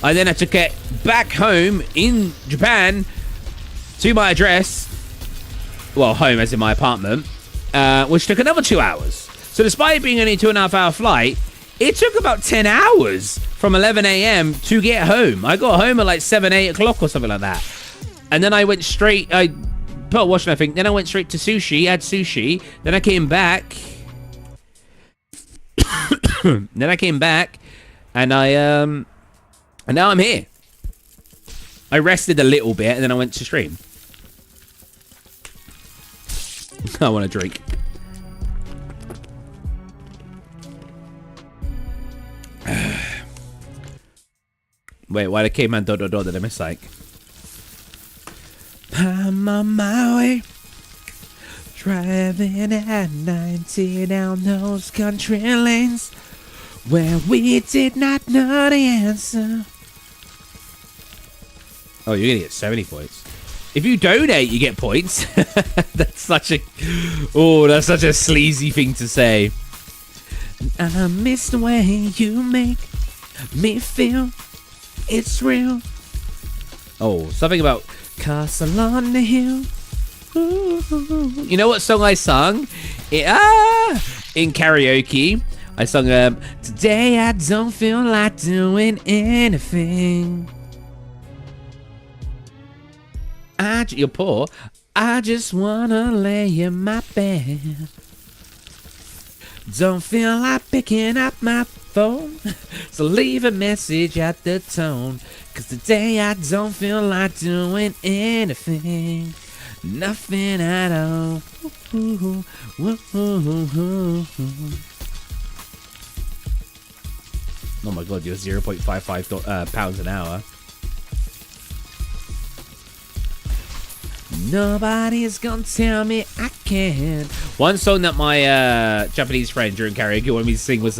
I then had to get back home in Japan to my address. Well, home as in my apartment, which took another 2 hours. So despite it being only a 2.5 hour flight, it took about 10 hours from 11 a.m. to get home. I got home at like 7, 8 o'clock or something like that. And then I went straight, I put a wash on, I think. Then I went straight to sushi, had sushi. Then I came back. And now I'm here. I rested a little bit and then I went to stream. I want a drink. Wait, why the caveman ... did I miss like? I'm on my way, driving at 90 down those country lanes where we did not know the answer. Oh, you're gonna get 70 points. If you donate, you get points. That's such a sleazy thing to say. I miss the way you make me feel. It's real. Oh, something about Castle on the Hill. Ooh. You know what song I sung? In karaoke. I sung, Today I don't feel like doing anything. You're poor. I just wanna lay in my bed. Don't feel like picking up my phone, so leave a message at the tone. Cause today I don't feel like doing anything. Nothing at all. Ooh, ooh, ooh, oh my god, you're 0.55 pounds an hour. Nobody's gonna tell me I can't. One song that my Japanese friend during karaoke wanted me to sing was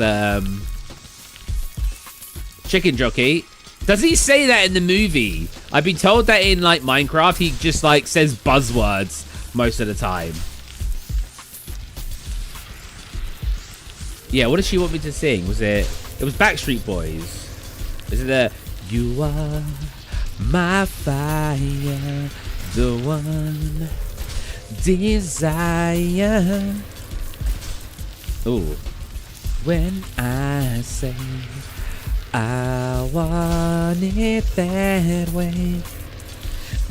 Chicken Jockey. Does he say that in the movie? I've been told that in like Minecraft he just like says buzzwords most of the time. Yeah, what did she want me to sing? Was it was Backstreet Boys. Is it the You Are My Fire, the one desire. Ooh. When I say I want it that way,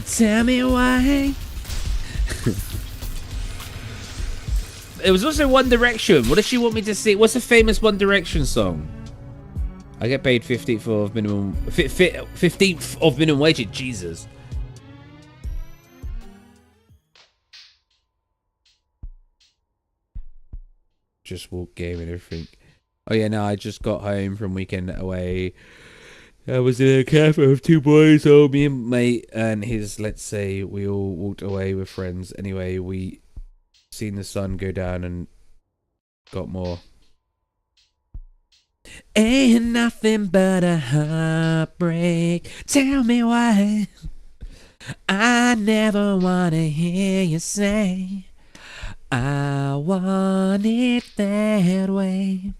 tell me why. It was also One Direction. What does she want me to sing? What's a famous One Direction song? I get paid 15th of minimum 15th of minimum wage. Jesus. Just walk game and everything. Oh yeah, no, I just got home from weekend away. I was in a cafe with two boys, so me and mate and his, let's say, we all walked away with friends. Anyway, we seen the sun go down and got more. Ain't nothing but a heartbreak. Tell me why. I never wanna hear you say I want it that way.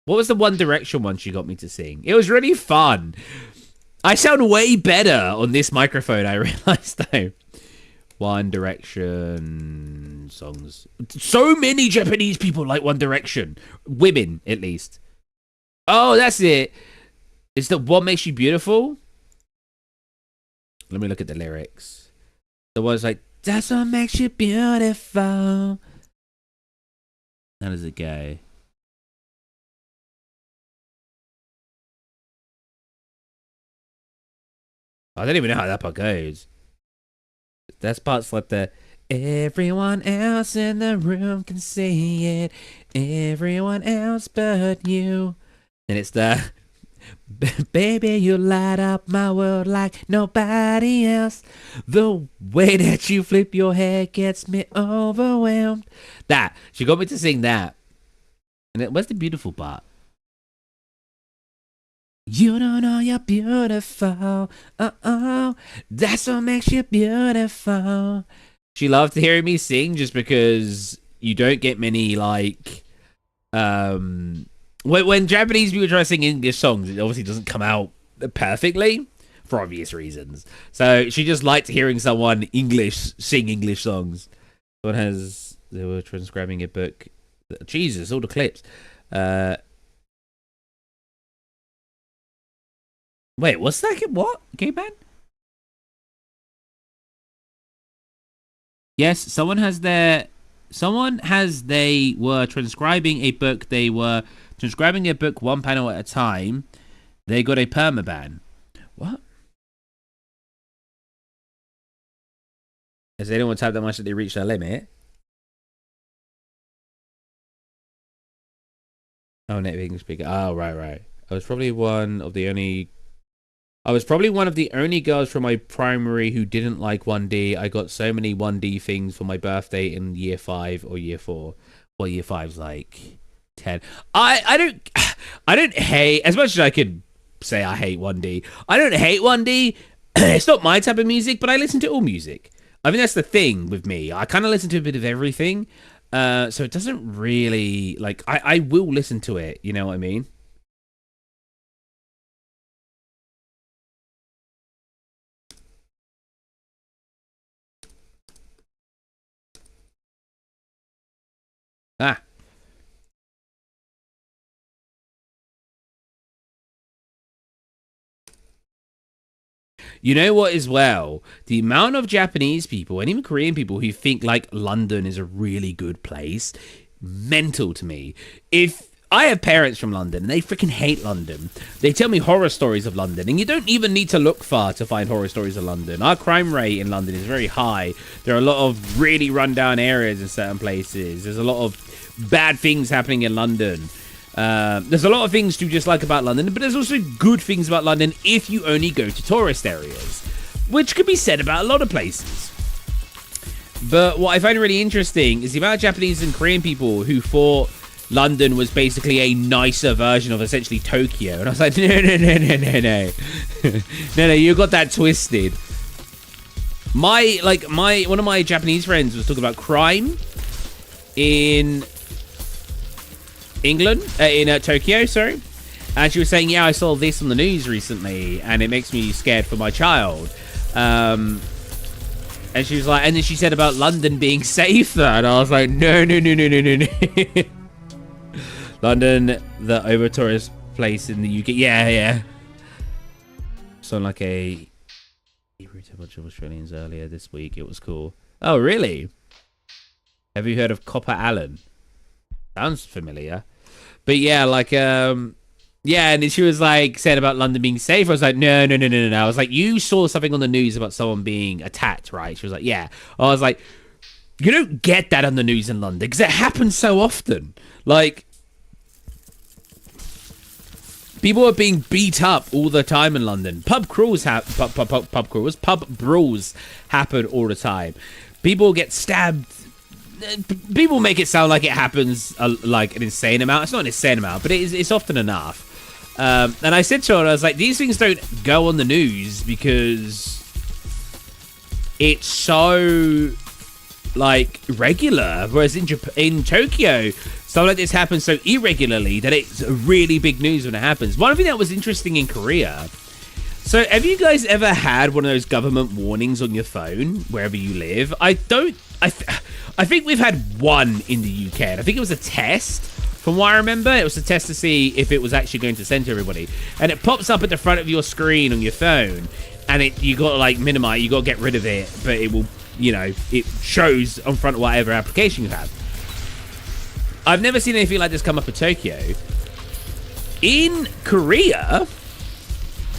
What was the One Direction one she got me to sing? It was really fun. I sound way better on this microphone, I realized though. One Direction songs. So many Japanese people like One Direction. Women, at least. Oh, that's it. It's the What Makes You Beautiful? Let me look at the lyrics. The one's like, that's what makes you beautiful. How does it go? I don't even know how that part goes. That's parts like the everyone else in the room can see it. Everyone else but you. And it's the baby, you light up my world like nobody else. The way that you flip your hair gets me overwhelmed. That. She got me to sing that. And then, where's the beautiful part? You don't know you're beautiful. Oh, that's what makes you beautiful. She loved hearing me sing just because you don't get many like when Japanese people try to sing English songs, it obviously doesn't come out perfectly for obvious reasons. So she just liked hearing someone English sing English songs. They were transcribing a book. Jesus, all the clips. Wait, what's that? What? Game man? Yes, they were transcribing a book. They were transcribing a book one panel at a time. They got a permaban. What? Has anyone tapped that much that they reached their limit? Oh, native English speaker. Oh, right. I was probably one of the only girls from my primary who didn't like 1D. I got so many 1D things for my birthday in year 5 or year 4. Well, year 5's like 10. I don't hate, as much as I could say I hate 1D. I don't hate 1D. It's not my type of music, but I listen to all music. I mean, that's the thing with me. I kind of listen to a bit of everything. So it doesn't really, like, I will listen to it. You know what I mean? Ah. You know what as well? The amount of Japanese people and even Korean people who think like London is a really good place, mental to me. If I have parents from London and they freaking hate London. They tell me horror stories of London, and you don't even need to look far to find horror stories of London. Our crime rate in London is very high. There are a lot of really rundown areas in certain places. There's a lot of bad things happening in London. There's a lot of things to just like about London, but there's also good things about London if you only go to tourist areas. which could be said about a lot of places. But what I find really interesting is the amount of Japanese and Korean people who thought London was basically a nicer version of essentially Tokyo. And I was like, no. No, you got that twisted. One of my Japanese friends was talking about crime in England, in Tokyo, sorry. And she was saying, yeah, I saw this on the news recently, and it makes me scared for my child. And she was like, and then she said about London being safer, and I was like, no. London, the over tourist place in the UK. Yeah. So like a bunch of Australians earlier this week. It was cool. Oh, really? Have you heard of Copper Allen? Sounds familiar. But yeah, like, yeah, and then she was like saying about London being safe. I was like, no. I was like, you saw something on the news about someone being attacked, right? She was like, yeah. I was like, you don't get that on the news in London because it happens so often. Like, people are being beat up all the time in London. Pub brawls happen all the time. People get stabbed. People make it sound like it happens like an insane amount. It's not an insane amount, but it's often enough. And I said to her, I was like, these things don't go on the news because it's so like regular. Whereas in Tokyo, stuff like this happens so irregularly that it's really big news when it happens. One thing that was interesting in Korea. So have you guys ever had one of those government warnings on your phone wherever you live? I think we've had one in the UK, and I think it was a test. From what I remember, it was a test to see if it was actually going to send to everybody. And it pops up at the front of your screen on your phone, and you got to like minimize, you got to get rid of it, but it will, it shows on front of whatever application you have. I've never seen anything like this come up in Tokyo. In Korea,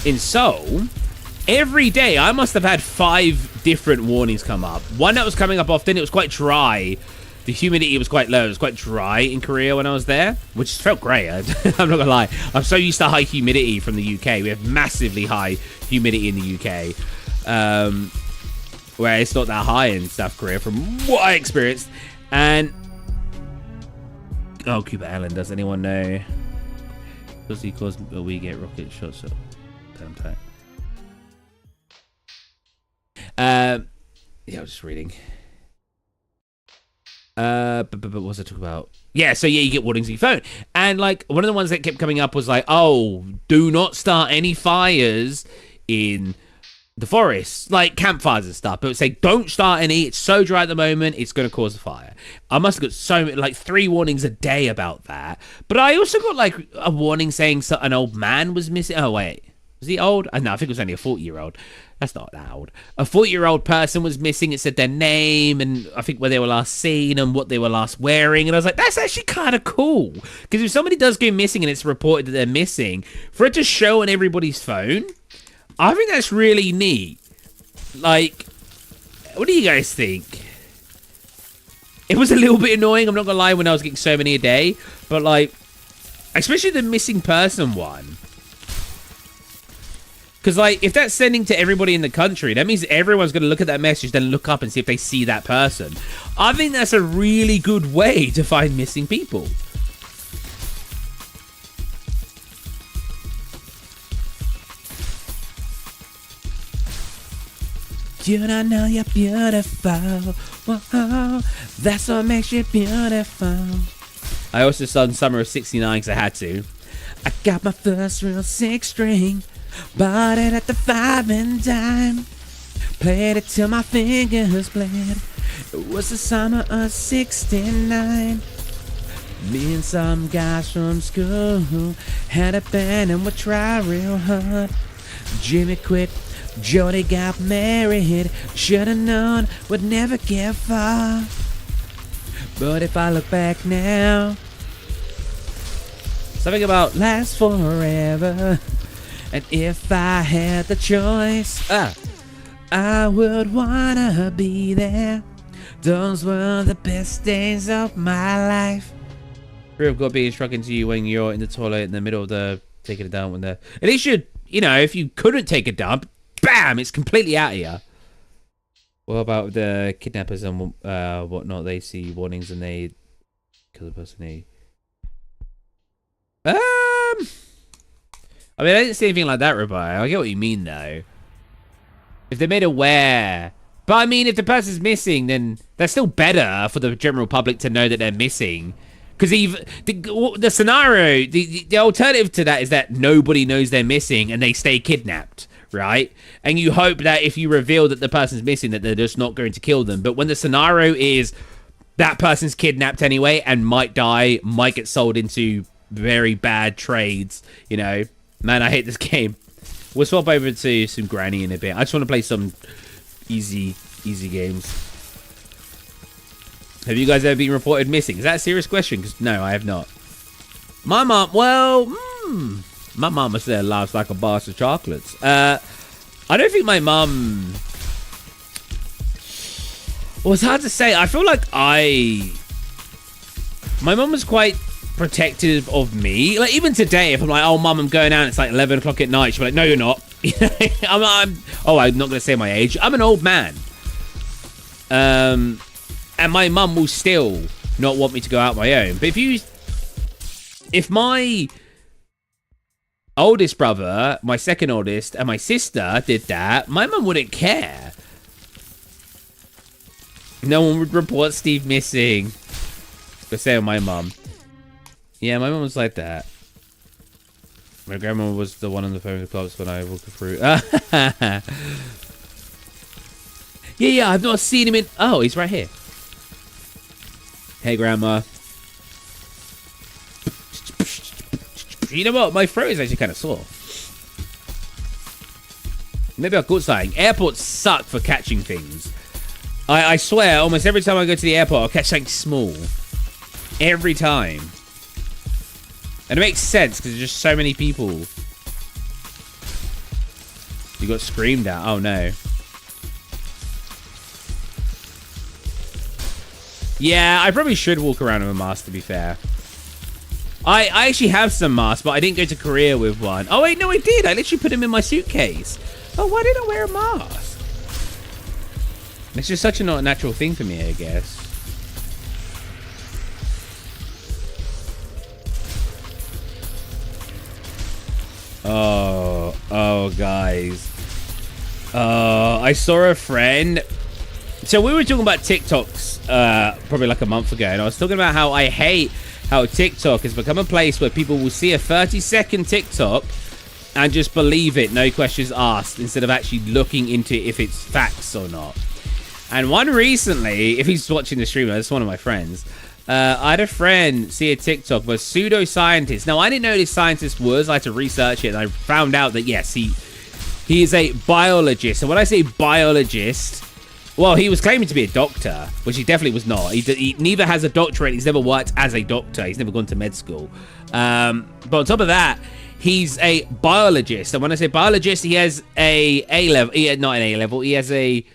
in Seoul, every day I must have had 5 different warnings come up. One that was coming up often, it was quite dry. The humidity was quite low. It was quite dry in Korea when I was there, which felt great. I'm not gonna lie. I'm so used to high humidity from the UK. We have massively high humidity in the UK, where it's not that high in South Korea from what I experienced. And Cuba Allen, does anyone know? Because we get rocket shots at damn time. Yeah, I was just reading. But what was I talking about? Yeah, so yeah, you get warnings on your phone. And like one of the ones that kept coming up was like, oh, do not start any fires in the forest, like campfires and stuff. But it would say, don't start any. It's so dry at the moment, it's going to cause a fire. I must have got like 3 warnings a day about that. But I also got like a warning saying an old man was missing. Oh, wait. Was he old? No, I think it was only a 40-year-old. That's not that old. A 40-year-old person was missing. It said their name and I think where they were last seen and what they were last wearing. And I was like, that's actually kind of cool. Because if somebody does go missing and it's reported that they're missing, for it to show on everybody's phone, I think that's really neat. Like, what do you guys think? It was a little bit annoying, I'm not going to lie, when I was getting so many a day. But like, especially the missing person one. Because, like, if that's sending to everybody in the country, that means everyone's going to look at that message, then look up and see if they see that person. I think that's a really good way to find missing people. You don't know you're beautiful. Whoa, that's what makes you beautiful. I also sung Summer of '69 because I had to. I got my first real 6-string. Bought it at the 5 and dime. Played it till my fingers bled. It was the summer of '69. Me and some guys from school had a band and would try real hard. Jimmy quit, Jody got married. Should've known would never get far. But if I look back now, something about last forever. And if I had the choice, I would wanna be there. Those were the best days of my life. Fear of God being struck into you when you're in the toilet in the middle of the taking a dump when the. At least you know, if you couldn't take a dump, bam, it's completely out of here. What about the kidnappers and whatnot? They see warnings and they kill the person they... I mean, I didn't see anything like that, Rabbi. I get what you mean, though. If they're made aware... But, I mean, if the person's missing, then that's still better for the general public to know that they're missing. Because the scenario, the alternative to that is that nobody knows they're missing and they stay kidnapped, right? And you hope that if you reveal that the person's missing, that they're just not going to kill them. But when the scenario is that person's kidnapped anyway and might die, might get sold into very bad trades, you know... Man, I hate this game. We'll swap over to some Granny in a bit. I just want to play some easy games. Have you guys ever been reported missing? Is that a serious question? Because no, I have not. My mom, well, my mama said laughs like a box of chocolates. I don't think my mum... Well, it's hard to say. I feel like my mum was quite protective of me. Like, even today, if I'm like, oh, mum, I'm going out, and it's like 11 o'clock at night, she'll be like, no, you're not. I'm not going to say my age. I'm an old man. And my mum will still not want me to go out my own. But if my oldest brother, my second oldest, and my sister did that, my mum wouldn't care. No one would report Steve missing. But say my mum. Yeah, my mum was like that. My grandma was the one on the phone with the cops when I walked through. Yeah, I've not seen him in... Oh, he's right here. Hey, Grandma. You know what? My throat is actually kind of sore. Maybe I'll go something. Airports suck for catching things. I swear, almost every time I go to the airport, I'll catch something small. Every time. And it makes sense because there's just so many people. You got screamed at. Oh, no. Yeah, I probably should walk around with a mask, to be fair. I actually have some masks, but I didn't go to Korea with one. Oh, wait, no, I did. I literally put them in my suitcase. Oh, why did I wear a mask? It's just such a not natural thing for me, I guess. Oh, guys. I saw a friend. So we were talking about TikToks probably like a month ago, and I was talking about how I hate how TikTok has become a place where people will see a 30-second TikTok and just believe it, no questions asked, instead of actually looking into if it's facts or not. And one recently, if he's watching the stream, that's one of my friends. I had a friend see a TikTok of a pseudoscientist. Now, I didn't know who this scientist was. I had to research it, and I found out that, yes, he is a biologist. And when I say biologist, well, he was claiming to be a doctor, which he definitely was not. He neither has a doctorate. He's never worked as a doctor. He's never gone to med school. But on top of that, he's a biologist. And when I say biologist, he has a A-level. Not an A-level. He has a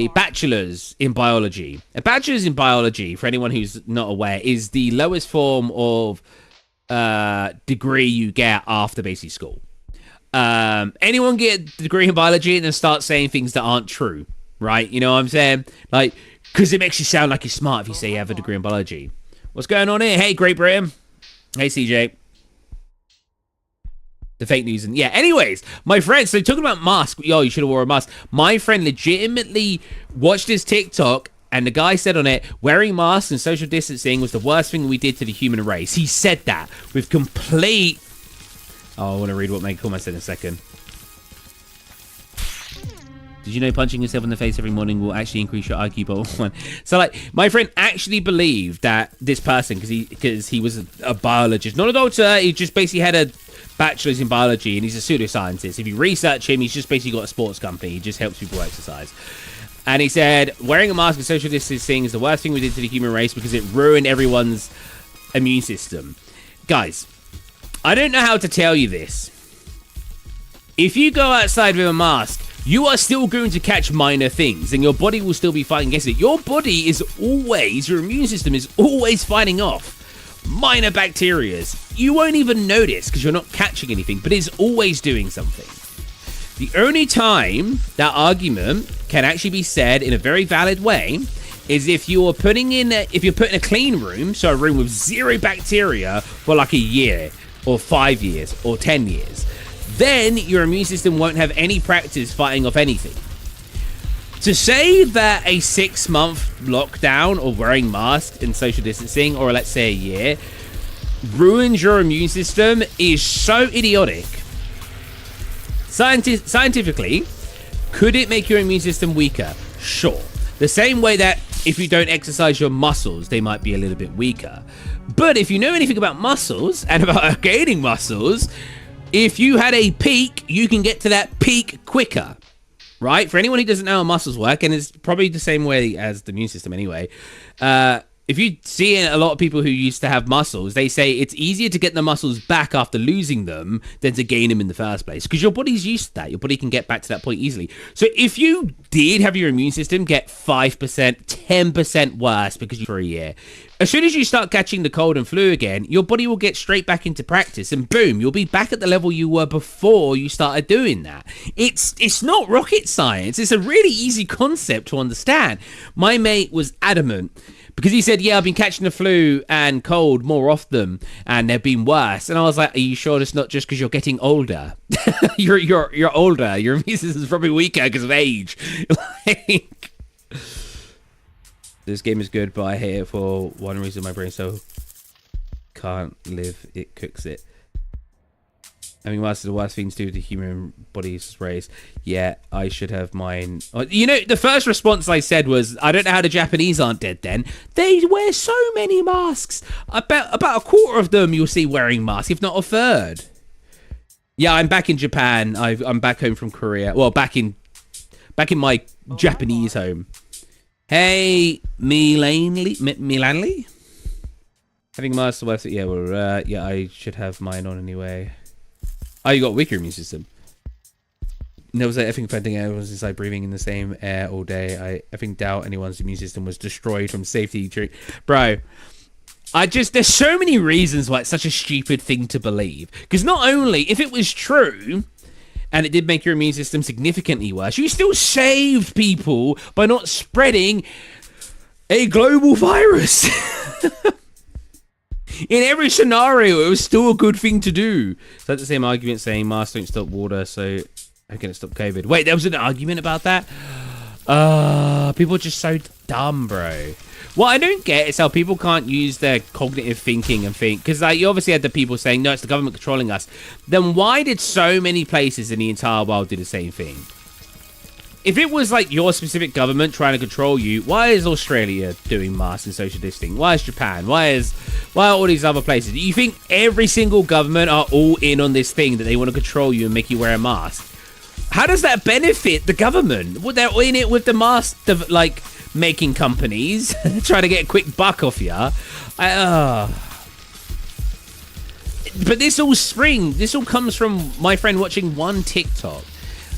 bachelor's in biology. A bachelor's in biology, for anyone who's not aware, is the lowest form of degree you get after basic school. Anyone get a degree in biology and then start saying things that aren't true, right? You know what I'm saying? Like, because it makes you sound like you're smart if you say you have a degree in biology. What's going on here? Hey, Great Britain. Hey, CJ. The fake news. And yeah, anyways, my friend, so talking about masks, yo, you should have wore a mask. My friend legitimately watched his TikTok, and the guy said on it, wearing masks and social distancing was the worst thing we did to the human race. He said that with complete... Oh, I want to read what Meg Coleman said in a second. Did you know punching yourself in the face every morning will actually increase your IQ by 1? So, like, my friend actually believed that this person, because he was a biologist, not a doctor, he just basically had a bachelor's in biology, and he's a pseudoscientist. If you research him, he's just basically got a sports company. He just helps people exercise. And he said, wearing a mask and social distancing is the worst thing we did to the human race because it ruined everyone's immune system. Guys, I don't know how to tell you this. If you go outside with a mask, you are still going to catch minor things, and your body will still be fighting against it. Your body is always, your immune system is always fighting off minor bacterias. You won't even notice because you're not catching anything, but it's always doing something. The only time that argument can actually be said in a very valid way is if you're putting in a clean room, so a room with zero bacteria for like a year or 5 years or 10 years, then your immune system won't have any practice fighting off anything. To say that a 6-month lockdown or wearing masks and social distancing, or let's say a year, ruins your immune system is so idiotic. Scientifically, could it make your immune system weaker? Sure. The same way that if you don't exercise your muscles, they might be a little bit weaker. But if you know anything about muscles and about gaining muscles, if you had a peak, you can get to that peak quicker. Right? For anyone who doesn't know how muscles work, and it's probably the same way as the immune system anyway, if you see a lot of people who used to have muscles, they say it's easier to get the muscles back after losing them than to gain them in the first place, because your body's used to that. Your body can get back to that point easily. So if you did have your immune system get 5%, 10% worse because for a year, as soon as you start catching the cold and flu again, your body will get straight back into practice, and boom, you'll be back at the level you were before you started doing that. It's not rocket science. It's a really easy concept to understand. My mate was adamant, because he said, yeah, I've been catching the flu and cold more often, and they've been worse. And I was like, are you sure it's not just because you're getting older? you're older. Your immune system is probably weaker because of age. Like, this game is good, but I hate it for one reason. My brain so can't live. It cooks it. I mean, what's the worst thing to do to human bodies race? Yeah, I should have mine. You know, the first response I said was, I don't know how the Japanese aren't dead then. They wear so many masks. About a quarter of them you'll see wearing masks, if not a third. Yeah, I'm back in Japan. I'm back home from Korea. Well, back in my Japanese home. Hey, Milanly? Having masks the worst. Yeah, well, yeah, I should have mine on anyway. Oh, you got a weaker immune system. There was that effing thing. Everyone's inside breathing in the same air all day. I think doubt anyone's immune system was destroyed from safety. Bro, there's so many reasons why it's such a stupid thing to believe. Because not only, if it was true, and it did make your immune system significantly worse, you still saved people by not spreading a global virus. In every scenario, it was still a good thing to do. So that's the same argument saying masks don't stop water, so how can it stop COVID? Wait, there was an argument about that? People are just so dumb, bro. What I don't get is how people can't use their cognitive thinking and think. Because you obviously had the people saying, no, it's the government controlling us. Then why did so many places in the entire world do the same thing? If it was like your specific government trying to control you, why is Australia doing masks and social distancing? Why is Japan? Why are all these other places? Do you think every single government are all in on this thing that they want to control you and make you wear a mask? How does that benefit the government? Well, they're in it with the mask, like, making companies trying to get a quick buck off you. But this all comes from my friend watching one TikTok.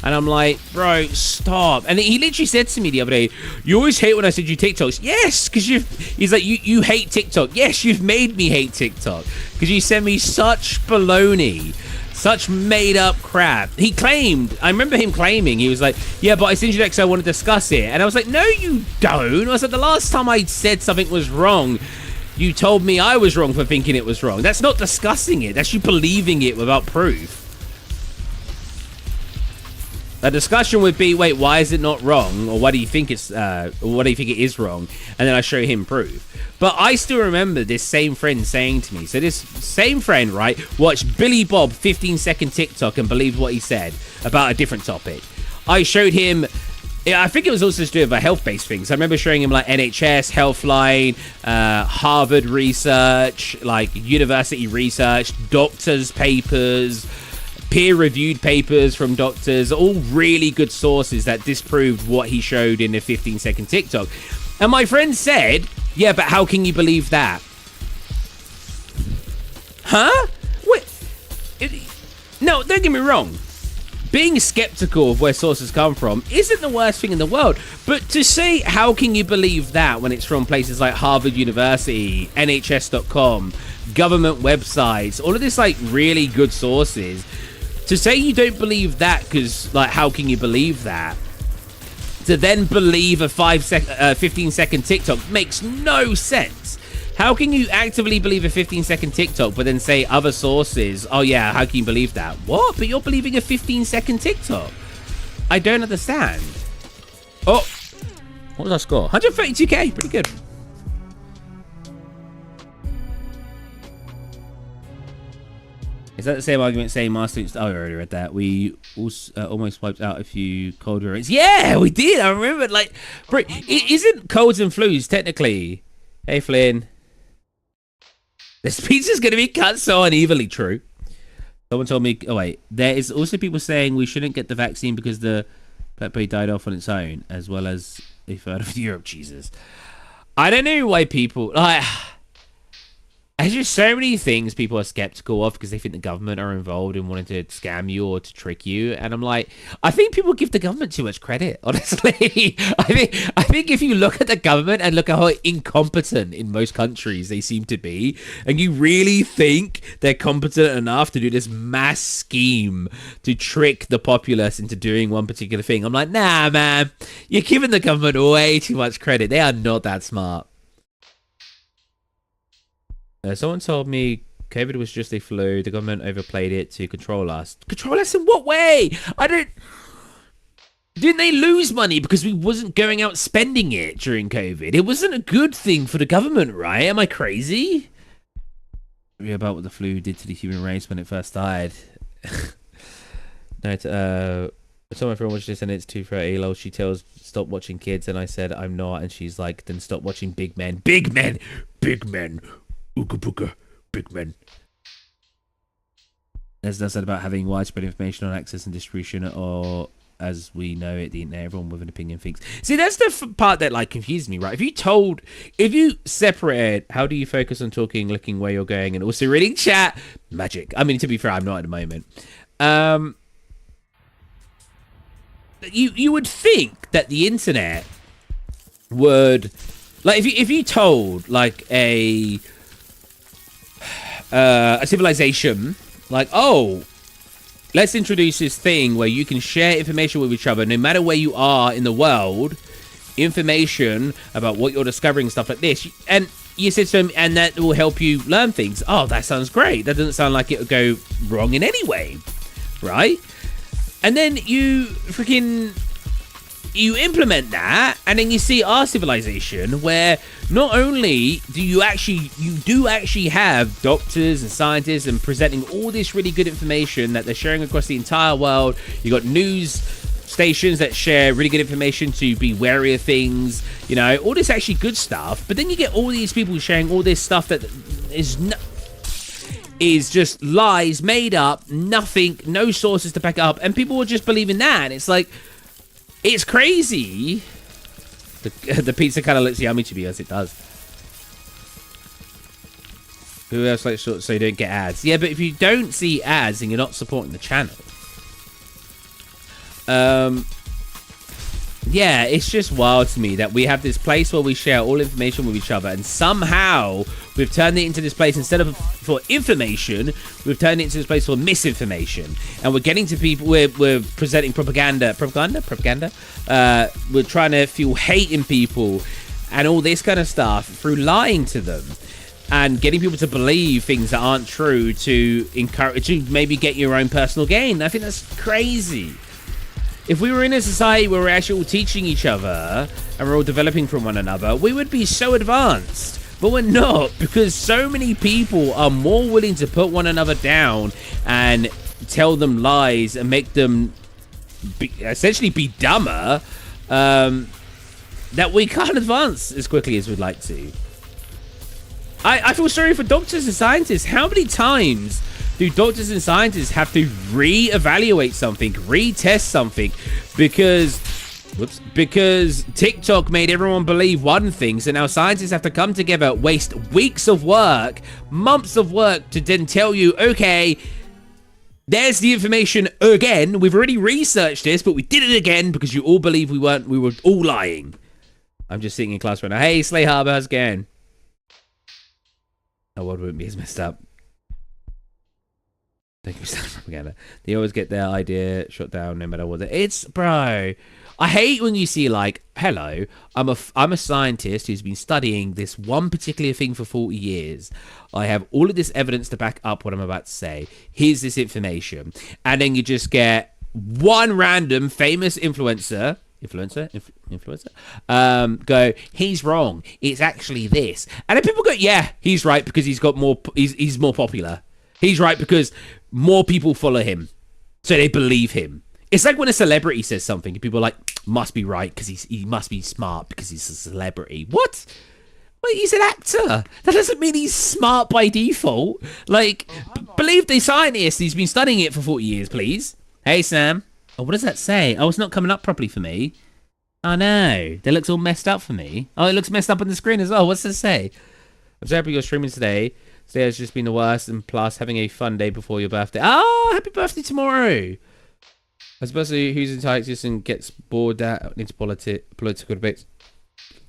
And I'm like, bro, stop. And he literally said to me the other day, you always hate when I send you TikToks. Yes, because he's like, you hate TikTok. Yes, you've made me hate TikTok. Because you send me such baloney, such made up crap. He claimed, I remember him claiming, he was like, yeah, but I sent you that because I want to discuss it. And I was like, no, you don't. I was like, the last time I said something was wrong, you told me I was wrong for thinking it was wrong. That's not discussing it. That's you believing it without proof. A discussion would be, wait, why is it not wrong? Or why do you think it is wrong? And then I show him proof. But I still remember this same friend saying to me, so this same friend, right, watched Billy Bob 15-second TikTok and believed what he said about a different topic. I showed him, I think it was also to do with health-based things. I remember showing him like NHS, Healthline, Harvard research, like university research, doctors' papers, peer-reviewed papers from doctors, all really good sources that disproved what he showed in a 15-second TikTok. And my friend said, yeah, but how can you believe that? Huh? Wait. No, don't get me wrong. Being skeptical of where sources come from isn't the worst thing in the world. But to say, how can you believe that when it's from places like Harvard University, NHS.com, government websites, all of this like really good sources, To say you don't believe that, because, like, how can you believe that? To then believe a 15-second TikTok makes no sense. How can you actively believe a 15-second TikTok, but then say other sources, oh yeah, how can you believe that? What? But you're believing a 15-second TikTok. I don't understand. Oh, what was our score? 132k, pretty good. Is that the same argument saying Master? Oh, I already read that. We also, almost wiped out a few cold variants. Yeah, we did. I remember. Like, isn't colds and flus technically? Hey, Flynn. This pizza's going to be cut so unevenly. True. Someone told me. Oh wait, there is also people saying we shouldn't get the vaccine because the Pepe died off on its own, as well as a third of Europe. Jesus, I don't know why people like. There's just so many things people are skeptical of because they think the government are involved in wanting to scam you or to trick you. And I'm like, I think people give the government too much credit, honestly. I think if you look at the government and look at how incompetent in most countries they seem to be, and you really think they're competent enough to do this mass scheme to trick the populace into doing one particular thing, I'm like, nah, man, you're giving the government way too much credit. They are not that smart. Someone told me COVID was just a flu. The government overplayed it to control us. Control us in what way? I don't... Didn't they lose money because we wasn't going out spending it during COVID? It wasn't a good thing for the government, right? Am I crazy? About what the flu did to the human race when it first started. No, I told my friend watch this and it's 2:30. Lol, she tells stop watching kids and I said I'm not, and she's like, then stop watching big men. Big men! Big men! Ooga booga, big men. As I said about having widespread information on access and distribution, or as we know it, the internet, everyone with an opinion thinks. See, that's the part that like confused me, right? If you separated, how do you focus on talking, looking where you're going, and also reading chat? Magic. I mean, to be fair, I'm not at the moment. You would think that the internet would, like, if you told like a civilization, like, oh, let's introduce this thing where you can share information with each other no matter where you are in the world, information about what you're discovering, stuff like this, and you said to them, and that will help you learn things. Oh, that sounds great. That doesn't sound like it would go wrong in any way, right? And then you implement that, and then you see our civilization where not only do you do actually have doctors and scientists and presenting all this really good information that they're sharing across the entire world. You got news stations that share really good information to be wary of things, you know, all this actually good stuff. But then you get all these people sharing all this stuff that is just lies, made up, nothing, no sources to back it up, and people will just believe in that. And it's like, it's crazy. The pizza kind of looks yummy to me, as it does. Who else likes short so you don't get ads? Yeah, but if you don't see ads, then you're not supporting the channel. Yeah, it's just wild to me that we have this place where we share all information with each other, and somehow we've turned it into this place, instead of for information, we've turned it into this place for misinformation. And we're getting to people, we're presenting propaganda. We're trying to fuel hate in people and all this kind of stuff through lying to them and getting people to believe things that aren't true to encourage you, maybe get your own personal gain. I think that's crazy. If we were in a society where we're actually all teaching each other and we're all developing from one another, we would be so advanced. But we're not, because so many people are more willing to put one another down and tell them lies and make them essentially be dumber, that we can't advance as quickly as we'd like to. I feel sorry for doctors and scientists. How many times do doctors and scientists have to re-evaluate something, retest something, because TikTok made everyone believe one thing, so now scientists have to come together, waste weeks of work, months of work to then tell you, okay, there's the information again. We've already researched this, but we did it again because you all believe we were all lying. I'm just sitting in class right now. Hey, Slay Harbor, how's it going? Oh, what wouldn't be as messed up? Thank you for propaganda. They always get their idea shot down no matter what. It's, bro. I hate when you see like, hello, I'm a scientist who's been studying this one particular thing for 40 years. I have all of this evidence to back up what I'm about to say. Here's this information. And then you just get one random famous influencer, go, he's wrong. It's actually this. And then people go, yeah, he's right because he's more popular. He's right because more people follow him. So they believe him. It's like when a celebrity says something and people are like, must be right because he must be smart because he's a celebrity. What? Well, he's an actor. That doesn't mean he's smart by default. Like, believe the scientist. He's been studying it for 40 years, please. Hey, Sam. Oh, what does that say? Oh, it's not coming up properly for me. Oh, no. That looks all messed up for me. Oh, it looks messed up on the screen as well. What's this say? I'm so happy you're streaming today. Today has just been the worst, and plus having a fun day before your birthday. Oh, happy birthday tomorrow. Especially who's in Texas and gets bored out into political debates.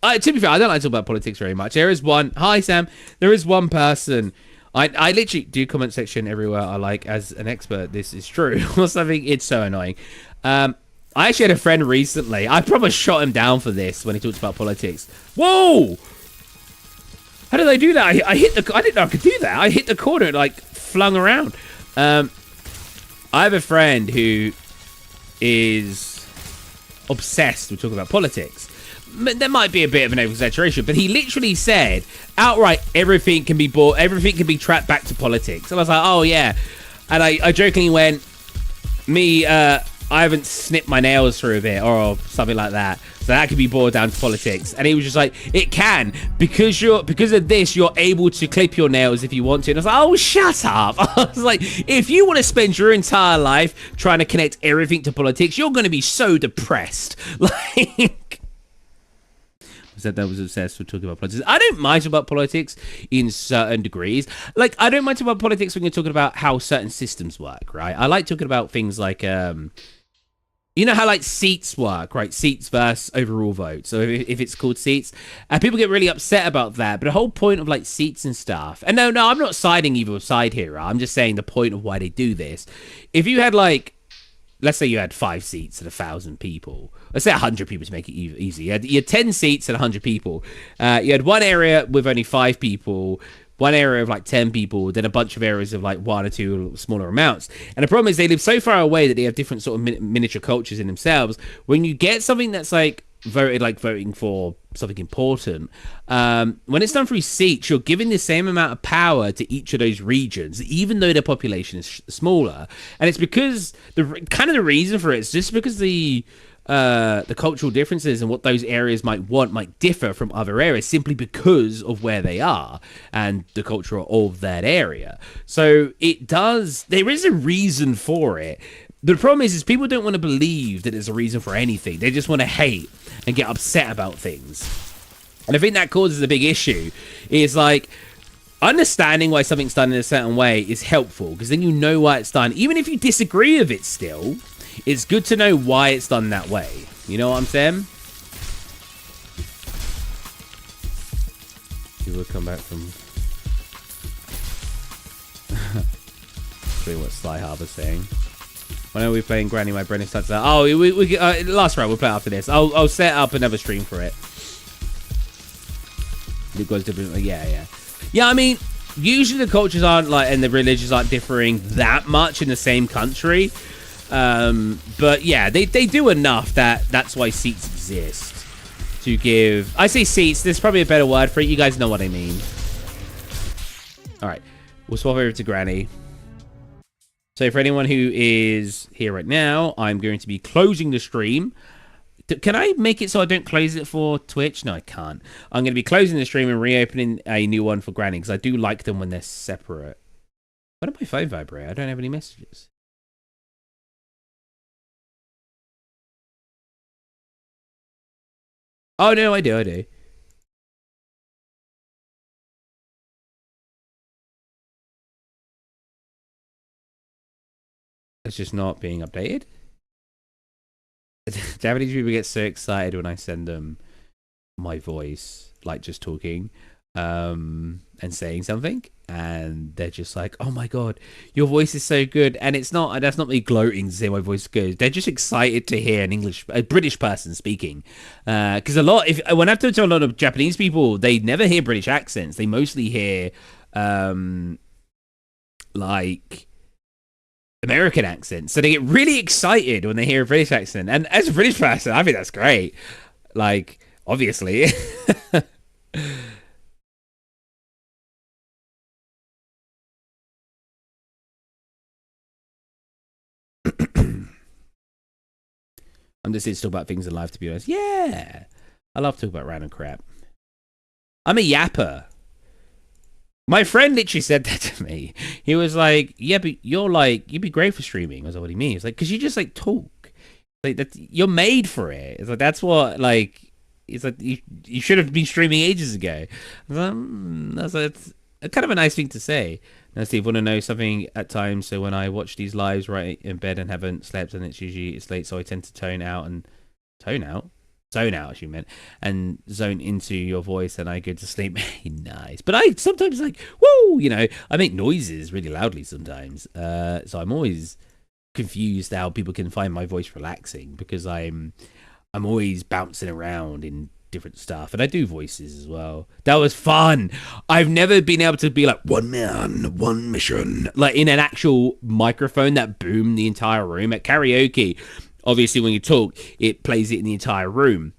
To be fair, I don't like to talk about politics very much. There is one. Hi, Sam. There is one person. I literally do comment section everywhere. I like, as an expert, this is true or something. It's so annoying. I actually had a friend recently. I probably shot him down for this when he talks about politics. Whoa! How did I do that? I didn't know I could do that. I hit the corner and like flung around. I have a friend who is obsessed with talking about politics. There might be a bit of an exaggeration, but he literally said outright everything can be tracked back to politics. And I was like, oh yeah. And I jokingly went, I haven't snipped my nails through a bit or something like that. So that could be boiled down to politics. And he was just like, it can. Because of this, you're able to clip your nails if you want to. And I was like, oh, shut up. I was like, if you want to spend your entire life trying to connect everything to politics, you're going to be so depressed. Like, said that was obsessed with talking about politics. I don't mind talking about politics in certain degrees. Like, I don't mind talking about politics when you're talking about how certain systems work, right? I like talking about things like, you know how like seats work, right? Seats versus overall vote. So if it's called seats, people get really upset about that. But the whole point of like seats and stuff, and no, I'm not siding either side here. Right? I'm just saying the point of why they do this. If you had like, let's say you had 5 seats and 1,000 people. Let's say 100 people to make it easy. You had 10 seats and 100 people. You had one area with only 5 people, one area of like 10 people, then a bunch of areas of like 1 or 2 smaller amounts. And the problem is they live so far away that they have different sort of miniature cultures in themselves. When you get something that's like voted, like voting for something important, when it's done through seats, you're giving the same amount of power to each of those regions, even though their population is smaller. And it's because the reason for it is just because the cultural differences and what those areas might differ from other areas simply because of where they are and the culture of that area. So there is a reason for it. The problem is people don't want to believe that there's a reason for anything. They just want to hate and get upset about things. And I think that causes a big issue. Is like, understanding why something's done in a certain way is helpful, because then you know why it's done. Even if you disagree with it still, it's good to know why it's done that way. You know what I'm saying? You will come back from... See what Sly Harbor's saying. When are we playing Granny? My brain starts out. Oh, last round. We'll play after this. I'll set up another stream for it. Because yeah. I mean, usually the cultures aren't like, and the religions aren't differing that much in the same country. But yeah, they do enough that's why seats exist. To give, I say seats. There's probably a better word for it. You guys know what I mean. All right, we'll swap over to Granny. So for anyone who is here right now, I'm going to be closing the stream. Can I make it so I don't close it for Twitch? No, I can't. I'm going to be closing the stream and reopening a new one for Granny, because I do like them when they're separate. Why did my phone vibrate? I don't have any messages. Oh, no, I do. It's just not being updated. Japanese people get so excited when I send them my voice, like just talking. and saying something, and they're just like, "Oh my god, your voice is so good." And it's not, that's not me gloating to say my voice is good. They're just excited to hear a British person speaking, because when I've talked to a lot of Japanese people, they never hear British accents. They mostly hear like American accents, so they get really excited when they hear a British accent. And as a British person, I think that's great. Like, obviously. I'm just here to talk about things in life, to be honest. Yeah. I love talking about random crap. I'm a yapper. My friend literally said that to me. He was like, "Yeah, but you'd be great for streaming." I was like, "What do you mean?" It's like, "Because you just like talk. Like that, you're made for it." It's like, that's what, like, it's like you should have been streaming ages ago. That's it's kind of a nice thing to say. Now, Steve, want to know something at times? So when I watch these lives right in bed and haven't slept, and it's late, so I tend to tone out, zone out, as you meant, and zone into your voice, and I go to sleep. Nice. But I sometimes like, woo, I make noises really loudly sometimes. So I'm always confused how people can find my voice relaxing, because I'm always bouncing around in different stuff, and I do voices as well. That was fun. I've never been able to be like, one man, one mission, like in an actual microphone that boomed the entire room. At karaoke, obviously when you talk, it plays it in the entire room.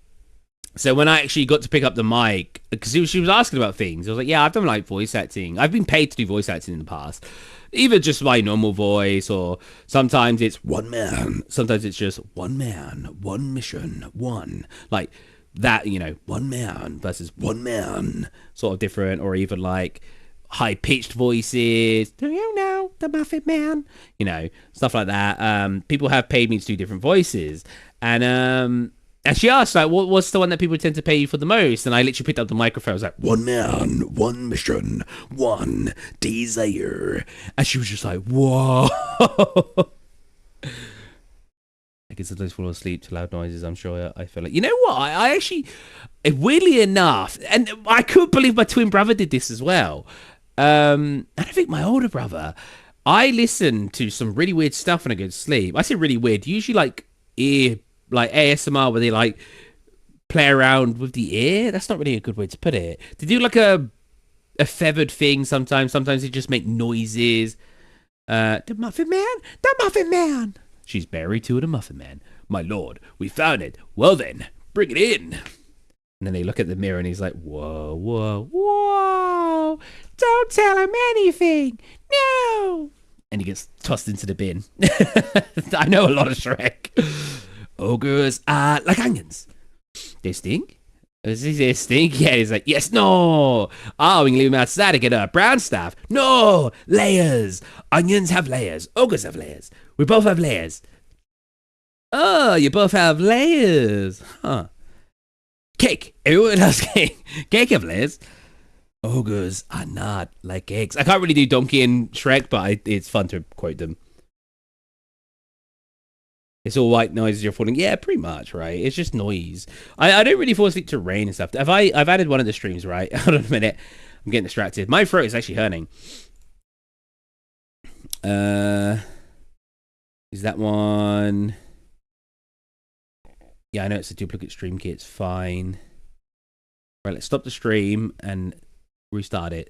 So when I actually got to pick up the mic, because she was asking about things, I was like, yeah, I've done like voice acting. I've been paid to do voice acting in the past, either just my normal voice, or sometimes it's one man, sometimes it's just one man, one mission, one, like that, one man versus one man, sort of different. Or even like high-pitched voices. Do you know the Muffin Man? Stuff like that. People have paid me to do different voices, and she asked, like, what's the one that people tend to pay you for the most? And I literally picked up the microphone. I was like, one man, one mission, one desire. And she was just like, whoa. I can sometimes fall asleep to loud noises. I'm sure I feel like, you know what? I actually, weirdly enough, and I couldn't believe my twin brother did this as well. And I think my older brother, I listen to some really weird stuff when I go to sleep. I say really weird, usually like ASMR, where they like play around with the ear. That's not really a good way to put it. They do like a feathered thing sometimes. Sometimes they just make noises. The Muffin Man? The Muffin Man! She's married to the Muffin Man. My lord, we found it. Well then, bring it in. And then they look at the mirror and he's like, whoa, whoa, whoa. Don't tell him anything. No. And he gets tossed into the bin. I know a lot of Shrek. Ogres are like onions. They stink? Does he stink? Yeah, he's like, yes, no. Oh, we can leave them outside to get a brown stuff. No, layers. Onions have layers. Ogres have layers. We both have layers. Oh, you both have layers. Huh. Cake. Everyone has cake. Cake have layers. Ogres are not like cakes. I can't really do Donkey and Shrek, but it's fun to quote them. It's all white noises you're falling. Yeah, pretty much, right? It's just noise. I don't really fall asleep to rain and stuff. I've added one of the streams, right? Hold on a minute. I'm getting distracted. My throat is actually hurting. Is that one? Yeah, I know it's a duplicate stream key. It's fine. Right, let's stop the stream and restart it.